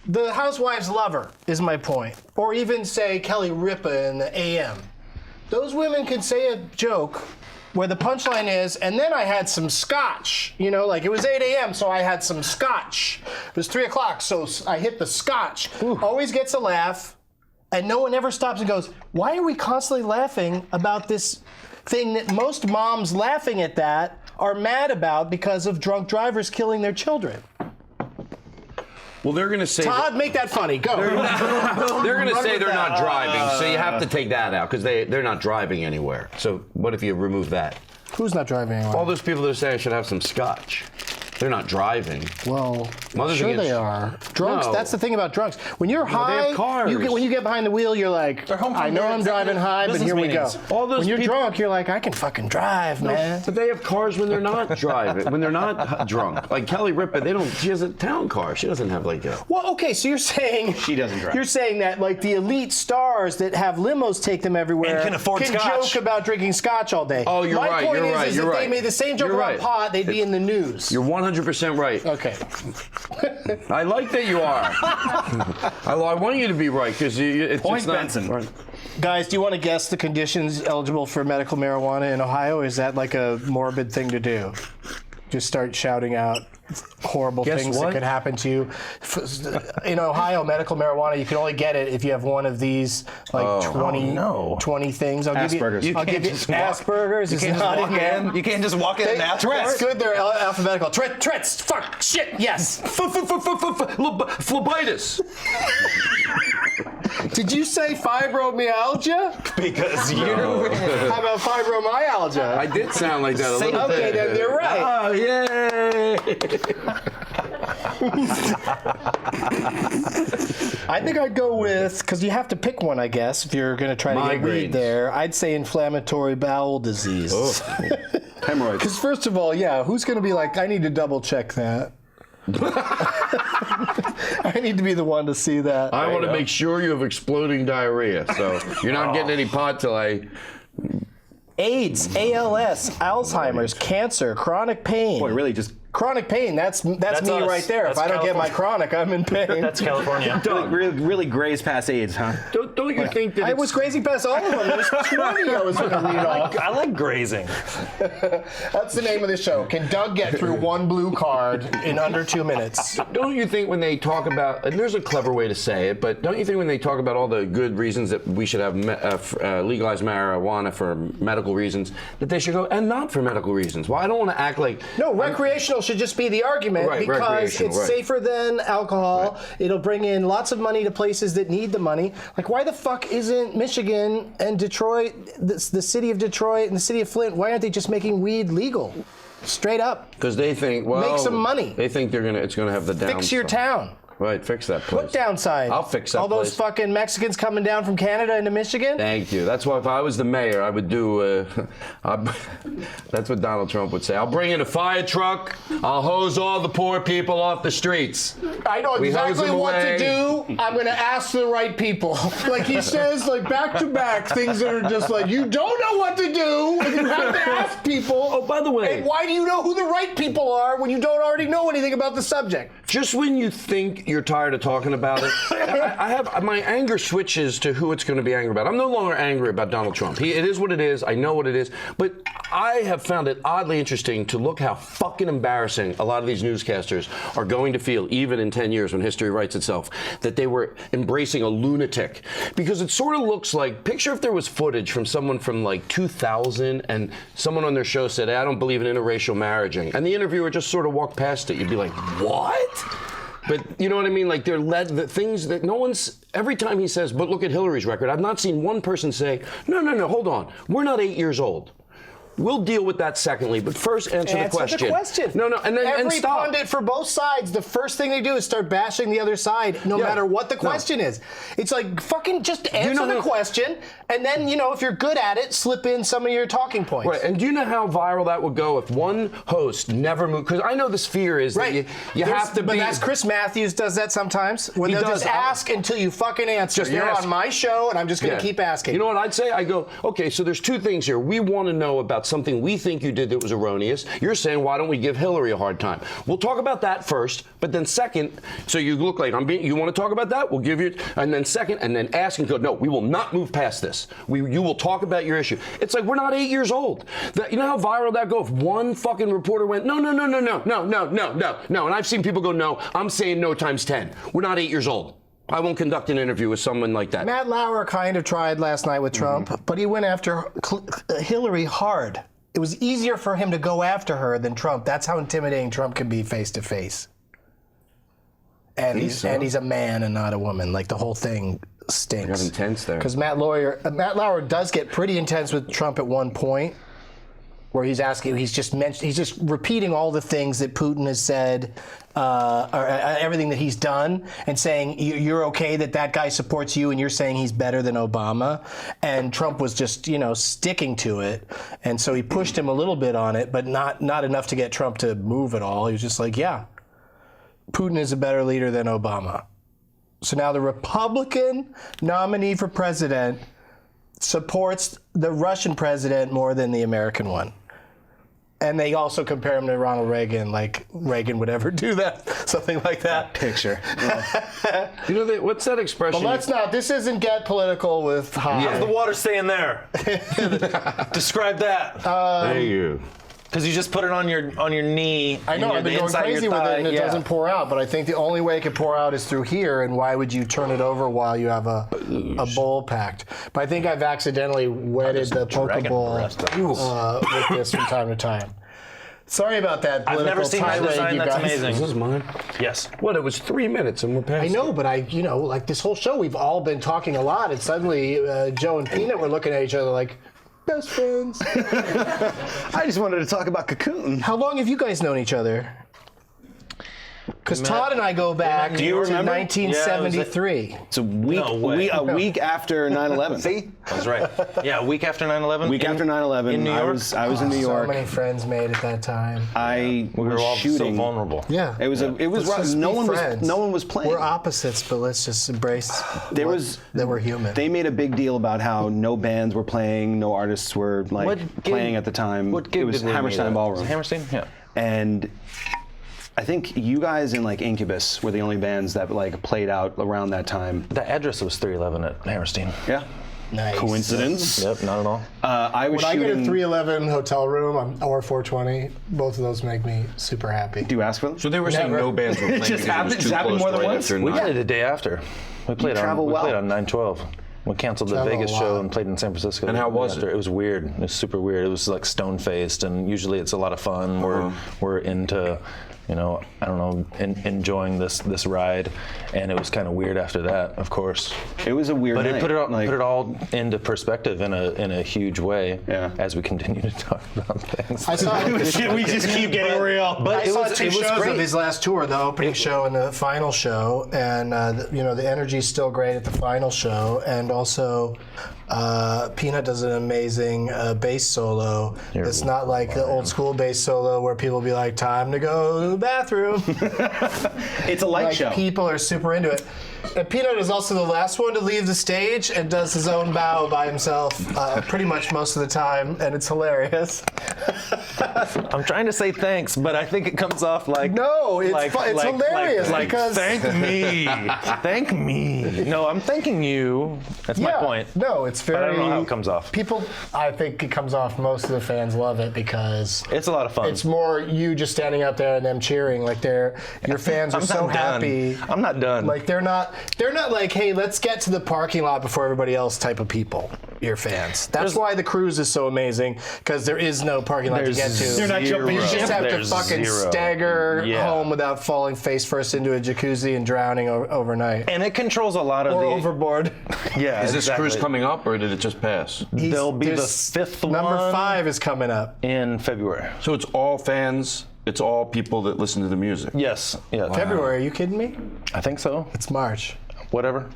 the housewives lover is my point. Or even say Kelly Ripa in the AM. Those women can say a joke where the punchline is, and then I had some scotch. You know, like it was 8 a.m., so I had some scotch. It was 3 o'clock, so I hit the scotch. Always gets a laugh, and no one ever stops and goes, why are we constantly laughing about this thing that most moms laughing at that are mad about because of drunk drivers killing their children? Well, they're going to say... Todd, make that funny. Go. They're going to say they're not driving, so you have to take that out, because they're not driving anywhere. So what if you remove that? Who's not driving anywhere? All those people that are saying I should have some scotch. They're not driving. Well, Mothers sure against- they are. Drunks, No. that's the thing about drunks. When you're they high, have cars. when you get behind the wheel, you're like, home from I know their I'm driving high, but business here we go. meetings. All those When you're people- drunk, you're like, I can fucking drive, man. But they have cars when they're not driving, when they're not drunk. Like Kelly Ripa, she has a town car. She doesn't have like a... Well, okay, so you're saying... She doesn't drive. You're saying that, like, the elite stars that have limos take them everywhere And can afford scotch. joke about drinking scotch all day. Oh, you're My right, point you're is, right, is you're if right. they made the same joke You're about right. pot, they'd be in the news. You're 100% right. Okay. I like that you are. I want you to be right, because it's Point just not... Benson. Right. Guys, do you want to guess the conditions eligible for medical marijuana in Ohio? Is that like a morbid thing to do? Just start shouting out horrible Guess things what? that could happen to you. In Ohio, medical marijuana, you can only get it if you have one of these, like 20 things. I'll Asperger's. give you. I'll give you just walk- Asperger's. You is can't just not walk in there. in. You can't just walk in and ask for It's it. good. They're alphabetical. Tretz. Fuck. Shit. Yes. Phlebitis. Did you say fibromyalgia? Because you. How about fibromyalgia? I did sound like that a little bit. Okay, then they're right. Oh, yay! I think I'd go with, because you have to pick one, I guess, if you're going to try to get weed Migraines. there. I'd say inflammatory bowel disease. Hemorrhoids. Because first of all, yeah, who's going to be like, I need to double check that. I need to be the one to see that. I want to make sure you have exploding diarrhea, so you're not getting any pot till I... AIDS, ALS, Alzheimer's, cancer, chronic pain. Boy, really just. Chronic pain, that's me us. right there. That's if I don't get my California. chronic, I'm in pain. That's California. Really graze past AIDS, huh? Don't you think that I was crazy past all of them. There's 20 I was going to read off. I like grazing. That's the name of the show. Can Doug get through one blue card in under 2 minutes? Don't you think when they talk about, and there's a clever way to say it, but don't you think when they talk about all the good reasons that we should have legalized marijuana for medical reasons, that they should go, and not for medical reasons? Well, I don't want to act like... No, recreational should just be the argument Right, because recreational, it's right. safer than alcohol. It'll bring in lots of money to places that need the money. Like, why the fuck isn't Michigan and Detroit, the city of Detroit and the city of Flint, why aren't they just making weed legal? Straight up. Because they think, well... Make some money. They think it's going to have the downside. Fix your town. Right, fix that place. What downside? I'll fix that All those place. fucking Mexicans coming down from Canada into Michigan? Thank you. That's why if I was the mayor, I would do. That's what Donald Trump would say. I'll bring in a fire truck. I'll hose all the poor people off the streets. I know We hose exactly them what away. to do. I'm going to ask the right people. Like he says, like back to back, things that are just like, you don't know what to do, and you have to ask people. Oh, by the way. And why do you know who the right people are when you don't already know anything about the subject? Just when you think you're tired of talking about it, I have my anger switches to who it's going to be angry about. I'm no longer angry about Donald Trump. It is what it is. I know what it is. But I have found it oddly interesting to look how fucking embarrassing a lot of these newscasters are going to feel, even in 10 years when history writes itself, that they were embracing a lunatic. Because it sort of looks like, picture if there was footage from someone from like 2000 and someone on their show said, hey, I don't believe in interracial marriaging. And the interviewer just sort of walked past it. You'd be like, what? But you know what I mean? Like the things that no one's, every time he says, but look at Hillary's record, I've not seen one person say, no, hold on. We're not 8 years old. We'll deal with that secondly, but first answer the question. The question. No, and then Every and stop. pundit for both sides, the first thing they do is start bashing the other side, no matter what the question is. It's like, fucking just answer the question, and then, if you're good at it, slip in some of your talking points. Right, and do you know how viral that would go if one host never moved? Because I know this fear is that you have to be. But that's Chris Matthews does that sometimes, where they'll just ask until you fucking answer. You're on my show, and I'm just going to keep asking. You know what I'd say? I go, okay, so there's two things here. We want to know about something we think you did that was erroneous. You're saying, why don't we give Hillary a hard time? We'll talk about that first, but then second, so you look like you want to talk about that? We'll give you, and then second, and then ask and go, no, we will not move past this. You will talk about your issue. It's like, we're not 8 years old. You know how viral that go? If one fucking reporter went, no, and I've seen people go, no, I'm saying no times 10. We're not 8 years old. I won't conduct an interview with someone like that. Matt Lauer kind of tried last night with Trump, but he went after Hillary hard. It was easier for him to go after her than Trump. That's how intimidating Trump can be face to face. And he's a man and not a woman. Like, the whole thing stinks. Got intense there. Because Matt Lauer does get pretty intense with Trump at one point, where he's just repeating all the things that Putin has said, or everything that he's done, and saying you're okay that guy supports you, and you're saying he's better than Obama. And Trump was just sticking to it, and so he pushed him a little bit on it, but not enough to get Trump to move at all. He was just like, yeah, Putin is a better leader than Obama. So now the Republican nominee for president supports the Russian president more than the American one. And they also compare him to Ronald Reagan, like Reagan would ever do that, something like that. Picture. What's that expression? But this isn't get political with high. How's the water staying there? Describe that. There you. Because you just put it on your knee. I know, I've been going crazy with it, and it doesn't pour out. But I think the only way it can pour out is through here. And why would you turn it over while you have a bowl packed? But I think I've accidentally wetted the poke bowl with this from time to time. Sorry about that I've never seen that design. That's amazing. Is this mine? Yes. What? It was 3 minutes and we're past. I know, but like this whole show, we've all been talking a lot, and suddenly Joe and Peanut were looking at each other like best friends. I just wanted to talk about Cocoon. How long have you guys known each other? Because Todd and I go back to 1973. It's a week after 9/11. See? That's right. Yeah, a week after 9/11. Week after 9/11. In New York? I was in New York. So many friends made at that time. We were all so vulnerable. Yeah. It was rough. No one was playing. We're opposites, but let's just embrace that we're human. They made a big deal about how no bands were playing, no artists were playing at the time. What gig it was did we Hammerstein meet at? Ballroom. Hammerstein? Yeah. And I think you guys and Incubus were the only bands that played out around that time. The address was 311 at Hammerstein. Yeah. Nice. Coincidence? Yep, not at all. I was when shooting. I get a 311 hotel room or 420, both of those make me super happy. Do you ask for them? So they were saying no bands were playing just because it was too happened close more than right once? after We 9. played it the day after. We played on 9/12. We canceled the Travel Vegas a lot. show and played in San Francisco. And how was it? It was weird. It was super weird. It was like stone-faced, and usually it's a lot of fun. We're into, I don't know, enjoying this ride, and it was kind of weird after that, of course. It was a weird But night. it put it all into perspective in a huge way. Yeah. As we continue to talk about things. I saw we just keep getting real. I saw two it was shows great. of his last tour, the opening show and the final show, and the energy's still great at the final show, and also Peanut does an amazing bass solo. It's not like the old school bass solo where people be like, time to go to the bathroom. It's a light show. People are super into it. And Peanut is also the last one to leave the stage and does his own bow by himself pretty much most of the time, and it's hilarious. I'm trying to say thanks, but I think it comes off like No, it's hilarious because thank me, thank me. No, I'm thanking you. That's my point. No, it's very. But I don't know how it comes off. People, I think it comes off. Most of the fans love it because It's a lot of fun. it's more you just standing out there and them cheering. Like your fans are I'm so not done. happy. I'm not done. Like they're not like, hey, let's get to the parking lot before everybody else type of people. your fans. That's why the cruise is so amazing, because there is no parking lot to get to. You're not jumping You just have to There's fucking zero. stagger Yeah. home without falling face first into a jacuzzi and drowning overnight. And it controls a lot of Or the overboard. Yeah, Is this exactly. cruise coming up, or did it just pass? There'll be the There's- 5th one. Number 5 is coming up. in February. So it's all fans. It's all people that listen to the music. Yes. Yeah. February, are you kidding me? I think so. It's March. Whatever.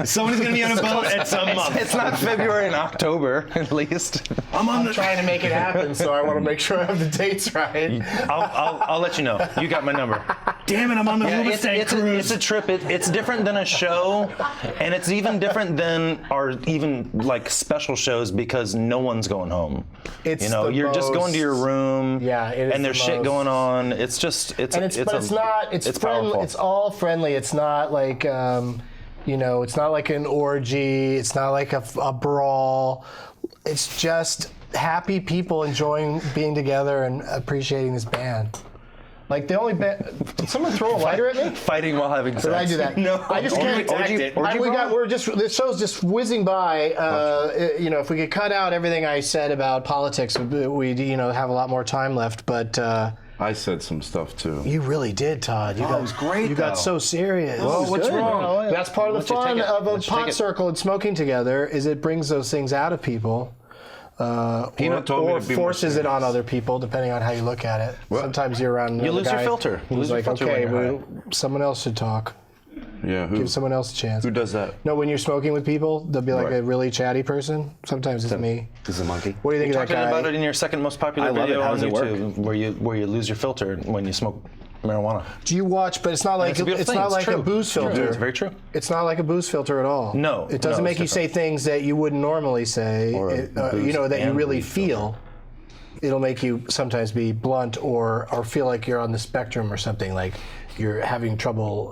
Somebody's gonna be on a boat at some month. It's not February and October, at least. I'm trying to make it happen, so I want to make sure I have the dates right. I'll let you know. You got my number. Damn it, I'm on the It's a trip. It's different than a show, and it's even different than our even like special shows because no one's going home. It's You're just going to your room. Yeah, it is and there's the shit most- going on. It's friendly. powerful. It's all friendly. It's not like it's not like an orgy. It's not like a brawl. It's just happy people enjoying being together and appreciating this band. Like the only band. Did someone throw a lighter at me? Fighting while having sex. Did I do that? No. I just can't. This show's just whizzing by. If we could cut out everything I said about politics, we'd have a lot more time left. But I said some stuff too. you really did, Todd. It was great, You got though. so serious. Well, what's wrong? That's part of the fun of a pot circle and smoking together. Is it brings those things out of people. Peanut told me or to be more forces it on serious. other people, depending on how you look at it. Sometimes you're around another lose your guy filter. You who's lose your like, filter okay, when you're someone else should talk. Yeah, who? Give someone else a chance. Who does that? No, when you're smoking with people, they'll be like Right. a really chatty person. Sometimes it's me. This is a monkey. What do you think of that Talking guy? about it in your second most popular I love video it. How on does it work? YouTube, where you lose your filter when you smoke marijuana. Do you watch? But it's not like It's a beautiful thing. not It's like true. a booze It's true. filter. It's very true. It's not like a booze filter at all. No, it doesn't no, make it's you say things that you wouldn't normally say. Or a booze that you and really weed feel. It'll make you sometimes be blunt or feel like you're on the spectrum or something, like you're having trouble,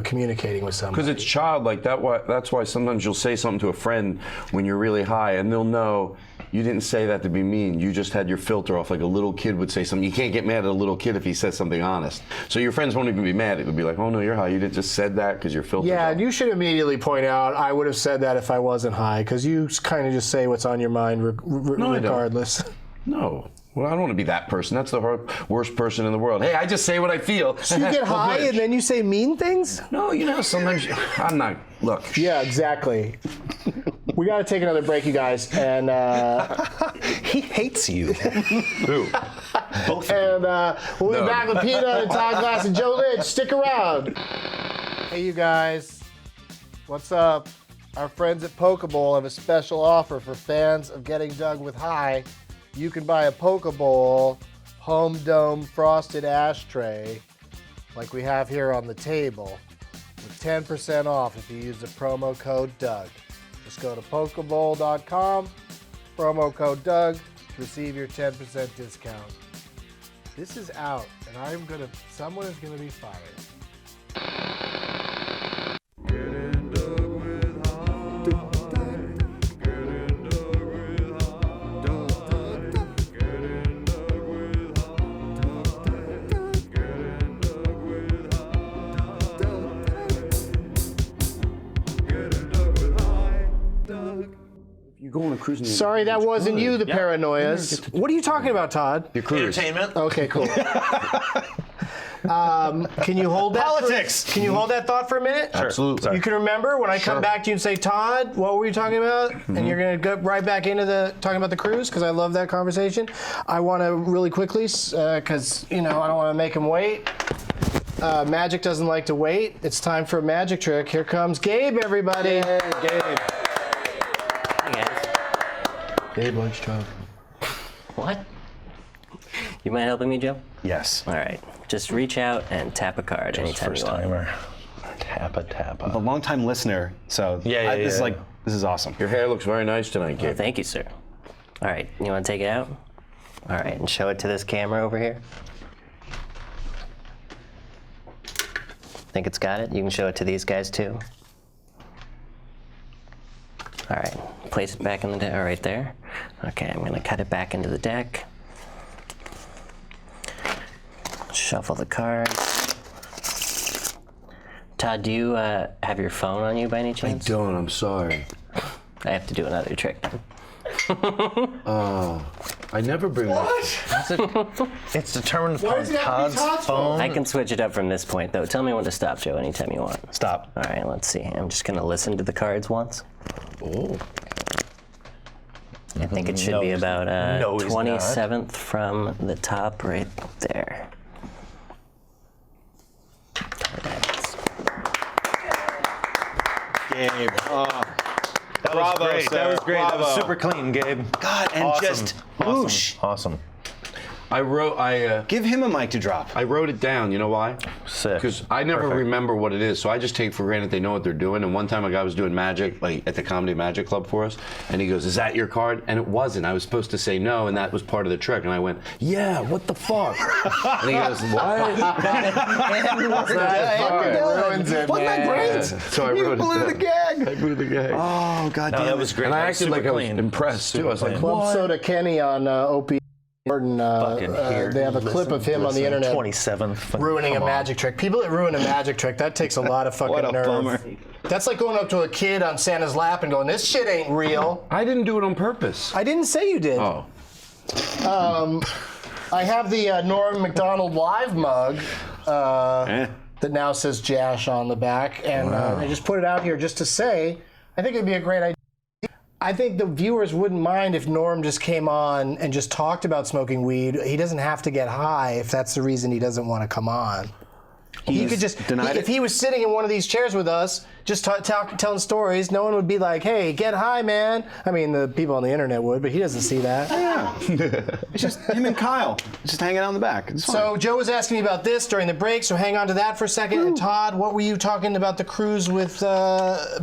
communicating with someone. Because it's childlike. That's why sometimes you'll say something to a friend when you're really high, and they'll know you didn't say that to be mean. You just had your filter off, like a little kid would say something. You can't get mad at a little kid if he says something honest. So your friends won't even be mad. It would be like, oh no, you're high. You didn't just said that because your filter. Yeah, and you should immediately point out, I would have said that if I wasn't high, because you kind of just say what's on your mind I don't. regardless. No. Well, I don't want to be that person. That's the worst person in the world. Hey, I just say what I feel. So you get Well, high good. and then you say mean things? No, sometimes I'm not. Look. Yeah, exactly. We got to take another break, you guys, and He hates you. Who? Both. and we'll be No. back with Peanut and Todd Glass and Joe Lynch. Stick around. Hey, you guys. What's up? Our friends at Pokeball have a special offer for fans of Getting Dug with High. You can buy a Pokeball home dome frosted ashtray like we have here on the table with 10% off if you use the promo code DUG. Just go to pokeball.com, promo code DUG to receive your 10% discount. This is out, and someone is gonna be fired. You're going on a cruise. Sorry, that wasn't you, the paranoias. What are you talking about, Todd? Your cruise. Entertainment. Okay, cool. Can you hold that? Politics. Can you hold that thought for a minute? Absolutely. You can remember when I come back to you and say, Todd, what were you talking about? And you're going to go right back into talking about the cruise, because I love that conversation. I want to really quickly, because I don't want to make him wait. Magic doesn't like to wait. It's time for a magic trick. Here comes Gabe, everybody. Gabe. Hey guys. Gabe likes Chuck. What? You mind helping me, Joe? Yes. All right. Just reach out and tap a card anytime First you want. timer. Tappa. A long-time listener, so Yeah, this yeah. is awesome. Your hair looks very nice tonight, Well, Gabe. thank you, sir. All right. You want to take it out? All right. And show it to this camera over here. Think it's got it? You can show it to these guys too. All right. Place it back in the deck. All right, there. Okay. I'm going to cut it back into the deck. Shuffle the cards. Todd, do you have your phone on you by any I chance? don't. I'm sorry. I have to do another trick. I never bring It's determined Why does from it have to be Todd's Todd's phone. I can switch it up from this point, though. Tell me when to stop, Joe, anytime you want. Stop. All right, let's see. I'm just going to listen to the cards once. Oh. I think it should No, be he's- about no, he's not. 27th from the top right there. Gabe. That was great. sir. That was great. That was Bravo. super clean, Gabe. God, and Awesome. just awesome. whoosh. Awesome. Give him a mic to drop. I wrote it down. You know why? Sick. Because I never Perfect. remember what it is, so I just take for granted they know what they're doing. And one time a guy was doing magic, like at the Comedy Magic Club for us, and he goes, "Is that your card?" And it wasn't. I was supposed to say no, and that was part of the trick. And I went, "Yeah, what the fuck?" And he goes, "What?" Ruins it, man. So I wrote it down. I blew the gag. Oh, God No, damn that it. was great. And I That was acted super like I was clean. impressed too. I was like, clean. Club "What?" Soda Kenny on Opie Gordon. They have a clip of him on the internet 27th. ruining a magic trick. People that ruin a magic trick, that takes a lot of fucking What a nerve. bummer. That's like going up to a kid on Santa's lap and going, "This shit ain't real." I didn't do it on purpose. I didn't say you did. Oh. I have the Norm MacDonald Live mug that now says Jash on the back, and I just put it out here just to say, I think it'd be a great idea. I think the viewers wouldn't mind if Norm just came on and just talked about smoking weed. He doesn't have to get high if that's the reason he doesn't want to come on. He could just, denied if it? he was sitting in one of these chairs with us, just telling stories, no one would be like, "Hey, get high, man." I mean, the people on the internet would, but he doesn't see that. It's just him and Kyle just hanging out in the back. It's fine. So Joe was asking me about this during the break, so hang on to that for a second. And Todd, what were you talking about the cruise with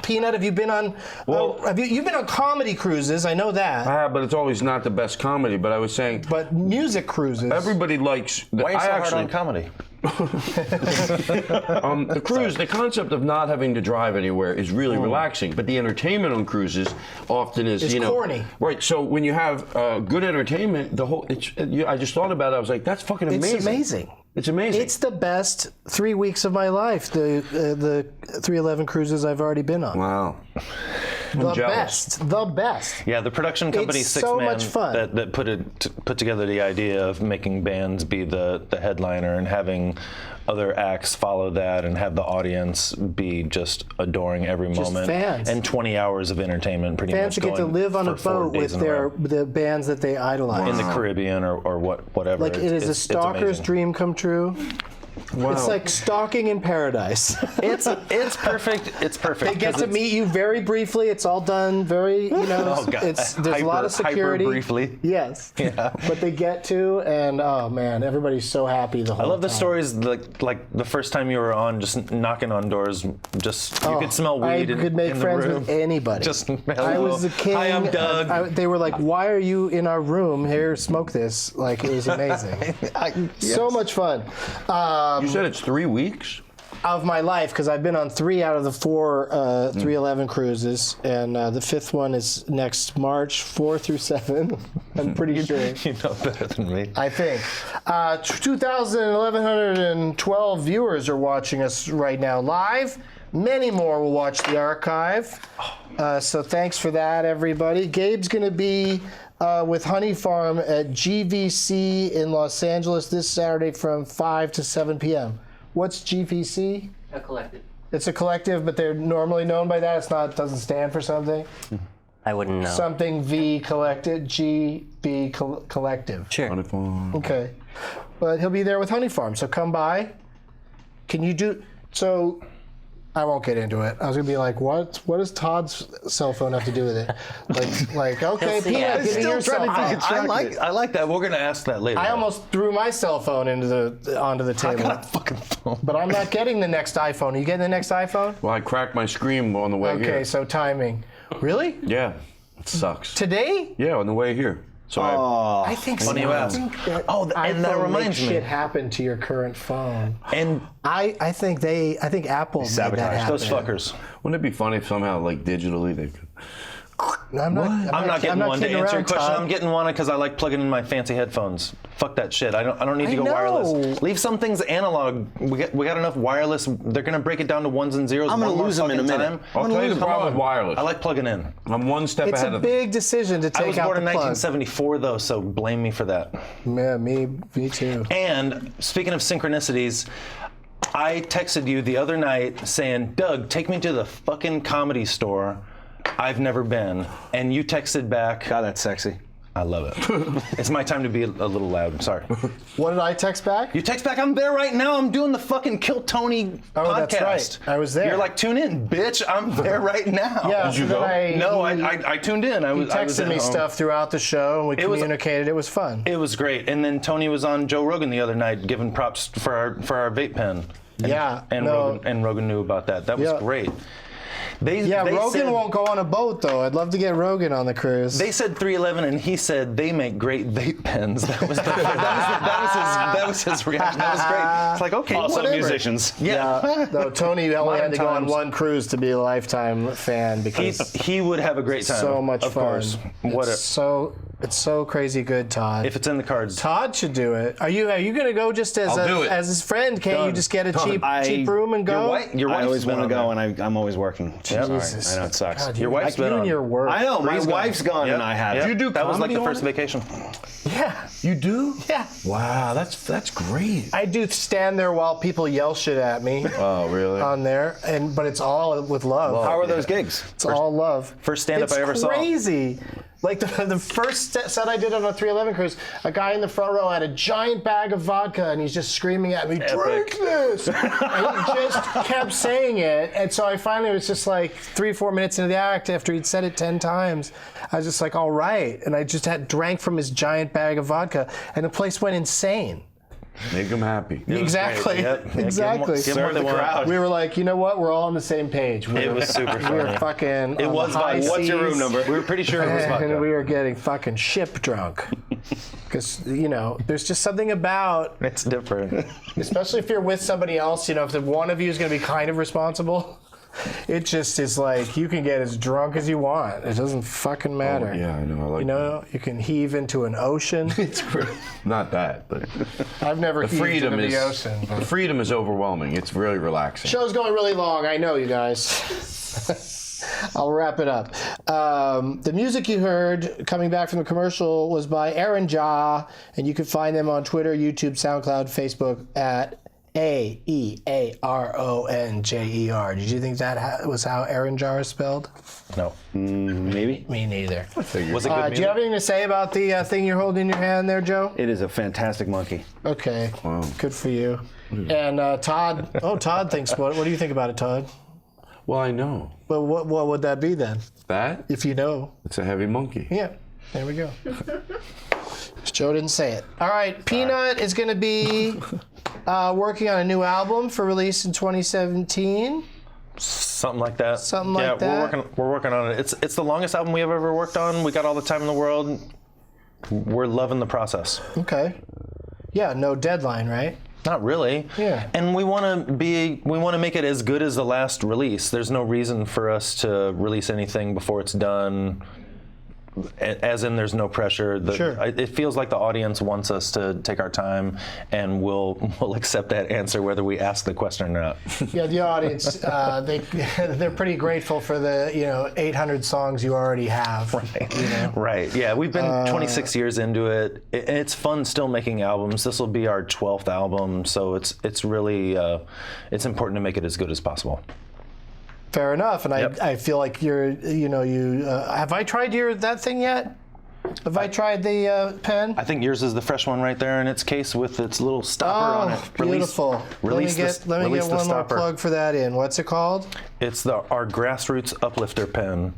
Peanut? Have you been on? You've been on comedy cruises? I know that. But it's always not the best comedy. But I was saying, But music cruises. everybody likes. Why are you so hard on comedy? The cruise, the concept of not having to drive anywhere is really relaxing, but the entertainment on cruises often is, It's corny. Right. So when you have good entertainment, I just thought about it. I was like, that's fucking amazing. It's amazing. It's amazing. It's the best 3 weeks of my life. The 311 cruises I've already been on. wow. The jealous. best. Yeah, the production company It's Six so Man much fun. that put together the idea of making bands be the headliner and having other acts follow that and have the audience be just adoring every moment. fans. And 20 hours of entertainment pretty Fans much that get to going live on a for 4 boat days with in a row. the bands that they idolize. in the Caribbean or whatever. Like it is a It's stalker's amazing. dream come true. Wow. It's like stalking in paradise. It's perfect. It's perfect. They get 'cause to it's- meet you very briefly. It's all done very, Oh, God. there's a lot of Hyper security. briefly. Yes. Yeah. But they get to, and oh man, everybody's so happy the whole I love the time. stories like the first time you were on, just knocking on doors, you could smell weed. I in, could make in the friends room. with anybody. Just I was the king. Hi, I'm Doug. They were like, "Why are you in our room? Here, smoke this." Like it was amazing. So much fun. You said it's 3 weeks? Of my life, because I've been on 3 out of the 4 311 cruises, and the 5th one is next March 4 through 7. I'm pretty sure. You know better than me. I think. 1,112 viewers are watching us right now live. Many more will watch the archive. So thanks for that, everybody. Gabe's going to be with Honey Farm at GVC in Los Angeles this Saturday from 5 to 7 p.m. What's GVC? A collective. It's a collective, but they're normally known by that. It doesn't stand for something. I wouldn't know. Something V collected, GB collective. Sure. Okay. But he'll be there with Honey Farm, so come by. Can you do, so I won't get into it. I was gonna be like, what does Todd's cell phone have to do with it? Like okay, He'll see Peanut, it. give me your cell phone. I like that. We're gonna ask that later. I almost threw my cell phone onto the I table. got a fucking phone. But I'm not getting the next iPhone. Are you getting the next iPhone? Well, I cracked my screen on the way here. Okay, so timing. Really? Yeah, it sucks. Today? Yeah, on the way here. So I think Funny you ask. Oh, and that reminds me. Shit happened to your current phone. And I think Apple made that sabotaged happen. those fuckers. wouldn't it be funny if somehow, like digitally, they could I'm not getting one to kidding answer your around, question. Todd. I'm getting one because I like plugging in my fancy headphones. Fuck that shit. I don't need to go know. wireless. Leave some things analog. We got enough wireless. They're gonna break it down to ones and zeros. I'm gonna one more lose them in a fucking minute. time. I'll tell you the problem with I wireless. like plugging in. I'm one step It's ahead a of them. big decision to I take was out born in the plug. 1974 though, so blame me for that. Yeah, me too. And speaking of synchronicities, I texted you the other night saying, Doug, take me to the fucking Comedy Store. I've never been. And you texted back, God, that's sexy. I love it. It's my time to be a little loud. Sorry. What did I text back? You text back, I'm there right now. I'm doing the fucking Kill Tony Oh, podcast. that's right. I was there. You're like, tune in, bitch. I'm there right now. Yeah, Did you so go? then No, he I tuned in. I was texted at me home. stuff throughout the show, and we was- communicated. It was fun. It was great. And then Tony was on Joe Rogan the other night giving props for our vape pen. And, Yeah, And, no. Rogan knew about that. That was Yeah. great. They Rogan said, won't go on a boat, though. I'd love to get Rogan on the cruise. They said 311, and he said they make great vape pens. That was his reaction. That was great. It's like, okay, Also whatever. musicians. Yeah. No, Tony only had to go on times. one cruise to be a lifetime fan because He would have a great time. so much of fun. course. It's so crazy good, Todd. If it's in the cards. Todd should do it. Are you going to go just as I'll do it. as his friend? Can't you just get a cheap room and go? Your I wife's always been want to on go, there. and I'm always working. Jesus. Sorry. I know it sucks. God, Your wife's you been and on. your work. I know. My Bree's wife's gone, and I have. Yep. You do That was like comedy the on first it? vacation. Yeah, You do? yeah. Wow, that's great. I do stand there while people yell shit at me Oh, really? on there, but it's all with love. How are those gigs? It's all love. First stand-up I ever saw. It's crazy. Like the first set I did on a 311 cruise, a guy in the front row had a giant bag of vodka and he's just screaming at me, drink this! And he just kept saying it. And so I finally was just like 3-4 minutes into the act after he'd said it 10 times. I was just like, all right. And I just drank from his giant bag of vodka and the place went insane. Make them happy. Exactly. Yep. Yeah, Exactly. give 'em what they want. We were like, you know what? We're all on the same page. It was super We were funny. fucking. It on was the high vodka. What's your room seas. number? We were pretty sure it was vodka. And we were getting fucking ship drunk. Because, there's just something about, It's different. especially if you're with somebody else, if the one of you is going to be kind of responsible, it just is like, you can get as drunk as you want. It doesn't fucking matter. Yeah, I know. I like You can heave into an ocean. It's great. Not that, but I've never the heaved freedom into is the ocean. the But. freedom is overwhelming. It's really relaxing. Show's going really long, I know, you guys. I'll wrap it up. The music you heard coming back from the commercial was by Aaron Ja, and you can find them on Twitter, YouTube, SoundCloud, Facebook at AEARONJER. Did you think that was how Aaron Ja is spelled? No. Maybe. Me neither. Was it good Do you music? have anything to say about the thing you're holding in your hand there, Joe? It is a fantastic monkey. Okay. Wow. Good for you. And Todd. Oh, Todd thinks. What do you think about it, Todd? Well, I know. Well, what would that be then? That? If you know. It's a heavy monkey. Yeah. There we go. Joe didn't say it. All right. Peanut is going to be working on a new album for release in 2017. Something like that. Something like that. We're working on it. It's the longest album we have ever worked on. We got all the time in the world. We're loving the process. Okay. Yeah. No deadline, right? Not really. Yeah. And we want to make it as good as the last release. There's no reason for us to release anything before it's done. As in, there's no pressure. Sure. It feels like the audience wants us to take our time, and we'll accept that answer whether we ask the question or not. Yeah, the audience, they're pretty grateful for the 800 songs you already have. Right. Right. Yeah, we've been 26 years into it. And it's fun still making albums. This will be our 12th album, so it's really it's important to make it as good as possible. Fair enough, and Yep. I feel like you're, have I tried that thing yet? Have I tried the pen? I think yours is the fresh one right there in its case with its little stopper on it. Beautiful. Release Let me release get the one more stopper. plug for that in. What's it called? It's our grassroots uplifter pen.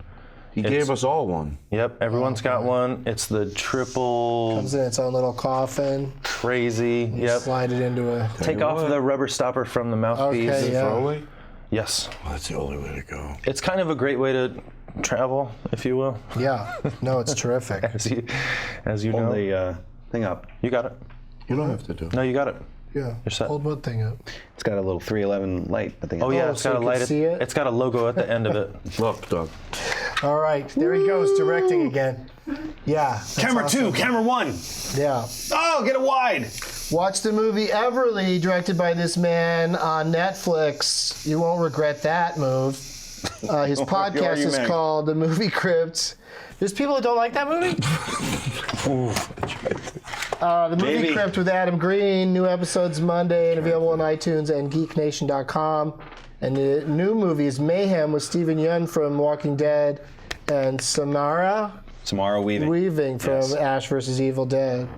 He gave us all one. Yep, everyone's got one. It's the triple Comes in its own little coffin. crazy. Yep. Slide it into a. Take off the rubber stopper from the mouthpiece. Okay, yeah. Throw away? Yes. Well, that's the only way to go. It's kind of a great way to travel, if you will, Yeah. No, it's terrific. as you Hold know. the thing up. You got it. You don't have to do it. No, you got it. Yeah. You're set. Hold one thing up. It's got a little 311 light. I think. Oh yeah, Oh, it's so got a you can light. see it? It's got a logo at the end of it. Look, Doug. All right, there he goes, directing again. Yeah. that's Camera awesome. 2, camera 1. Yeah. Oh, get it wide. Watch the movie Everly, directed by this man on Netflix. You won't regret that move. His podcast is Meg? called The Movie Crypt. There's people that don't like that movie? The Movie Maybe. Crypt with Adam Green. New episodes Monday and available on iTunes and geeknation.com. And the new movie is Mayhem with Steven Yeun from Walking Dead and Samara Tomorrow Weaving. Weaving from Yes. Ash vs. Evil Dead.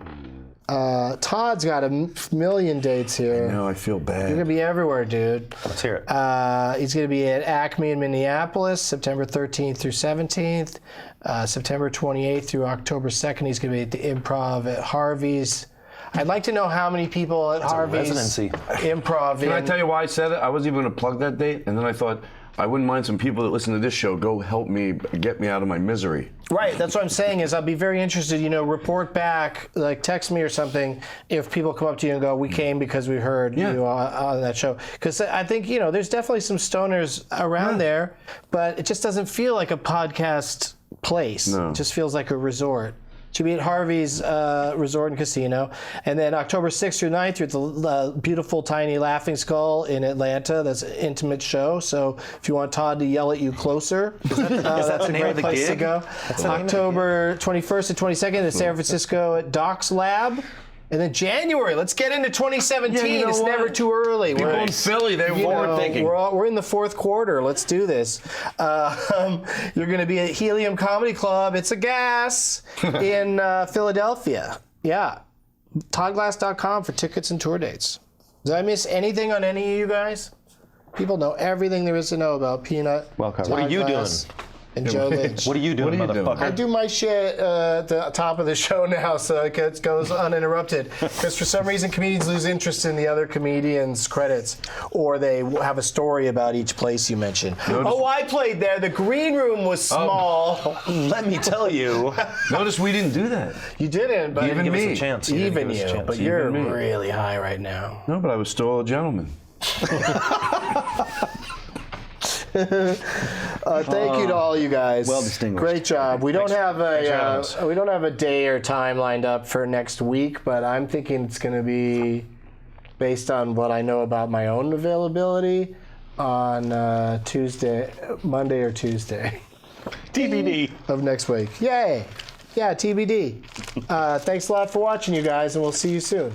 Todd's got a million dates here. No, I feel bad. You're gonna be everywhere, dude. Let's hear it. He's gonna be at Acme in Minneapolis, September 13th through 17th. September 28th through October 2nd, he's gonna be at the Improv at Harvey's. I'd like to know how many people at Harvey's residency. Improv. Can I tell you why I said it? I wasn't even going to plug that date, and then I thought, I wouldn't mind some people that listen to this show go help me get me out of my misery. Right, that's what I'm saying is I'll be very interested, report back, like text me or something if people come up to you and go, we came because we heard you on that show. Because I think, there's definitely some stoners around there, but it just doesn't feel like a podcast place. No. It just feels like a resort. Should be at Harvey's Resort and Casino. And then October 6th through 9th, you're at the beautiful Tiny Laughing Skull in Atlanta. That's an intimate show. So if you want Todd to yell at you closer, that's a name great of the place to gig? go. October 21st and 22nd in San Francisco at Docs Lab. And then January, let's get into 2017. Yeah, you know it's what? never too early. People in Philly, they weren't thinking. We're in the fourth quarter. Let's do this. You're going to be at Helium Comedy Club. It's a gas in Philadelphia. Yeah. ToddGlass.com for tickets and tour dates. Did I miss anything on any of you guys? People know everything there is to know about Peanut. What are you doing? And Joe Lynch. What are you doing, What are you doing? motherfucker? I do my shit at the top of the show now, so it goes uninterrupted. Because for some reason, comedians lose interest in the other comedians' credits, or they have a story about each place you mention. I played there. The green room was small. Let me tell you. Notice we didn't do that. You didn't, but Even Give us me. a chance. even Give us a you. chance. But you're me. really high right now. No, but I was still a gentleman. Thank you to all you guys. Well distinguished. Great job. We don't have Thanks for having us. a day or time lined up for next week, but I'm thinking it's going to be based on what I know about my own availability on Monday or Tuesday TBD. of next week. Yay! Yeah, TBD. Thanks a lot for watching, you guys, and we'll see you soon.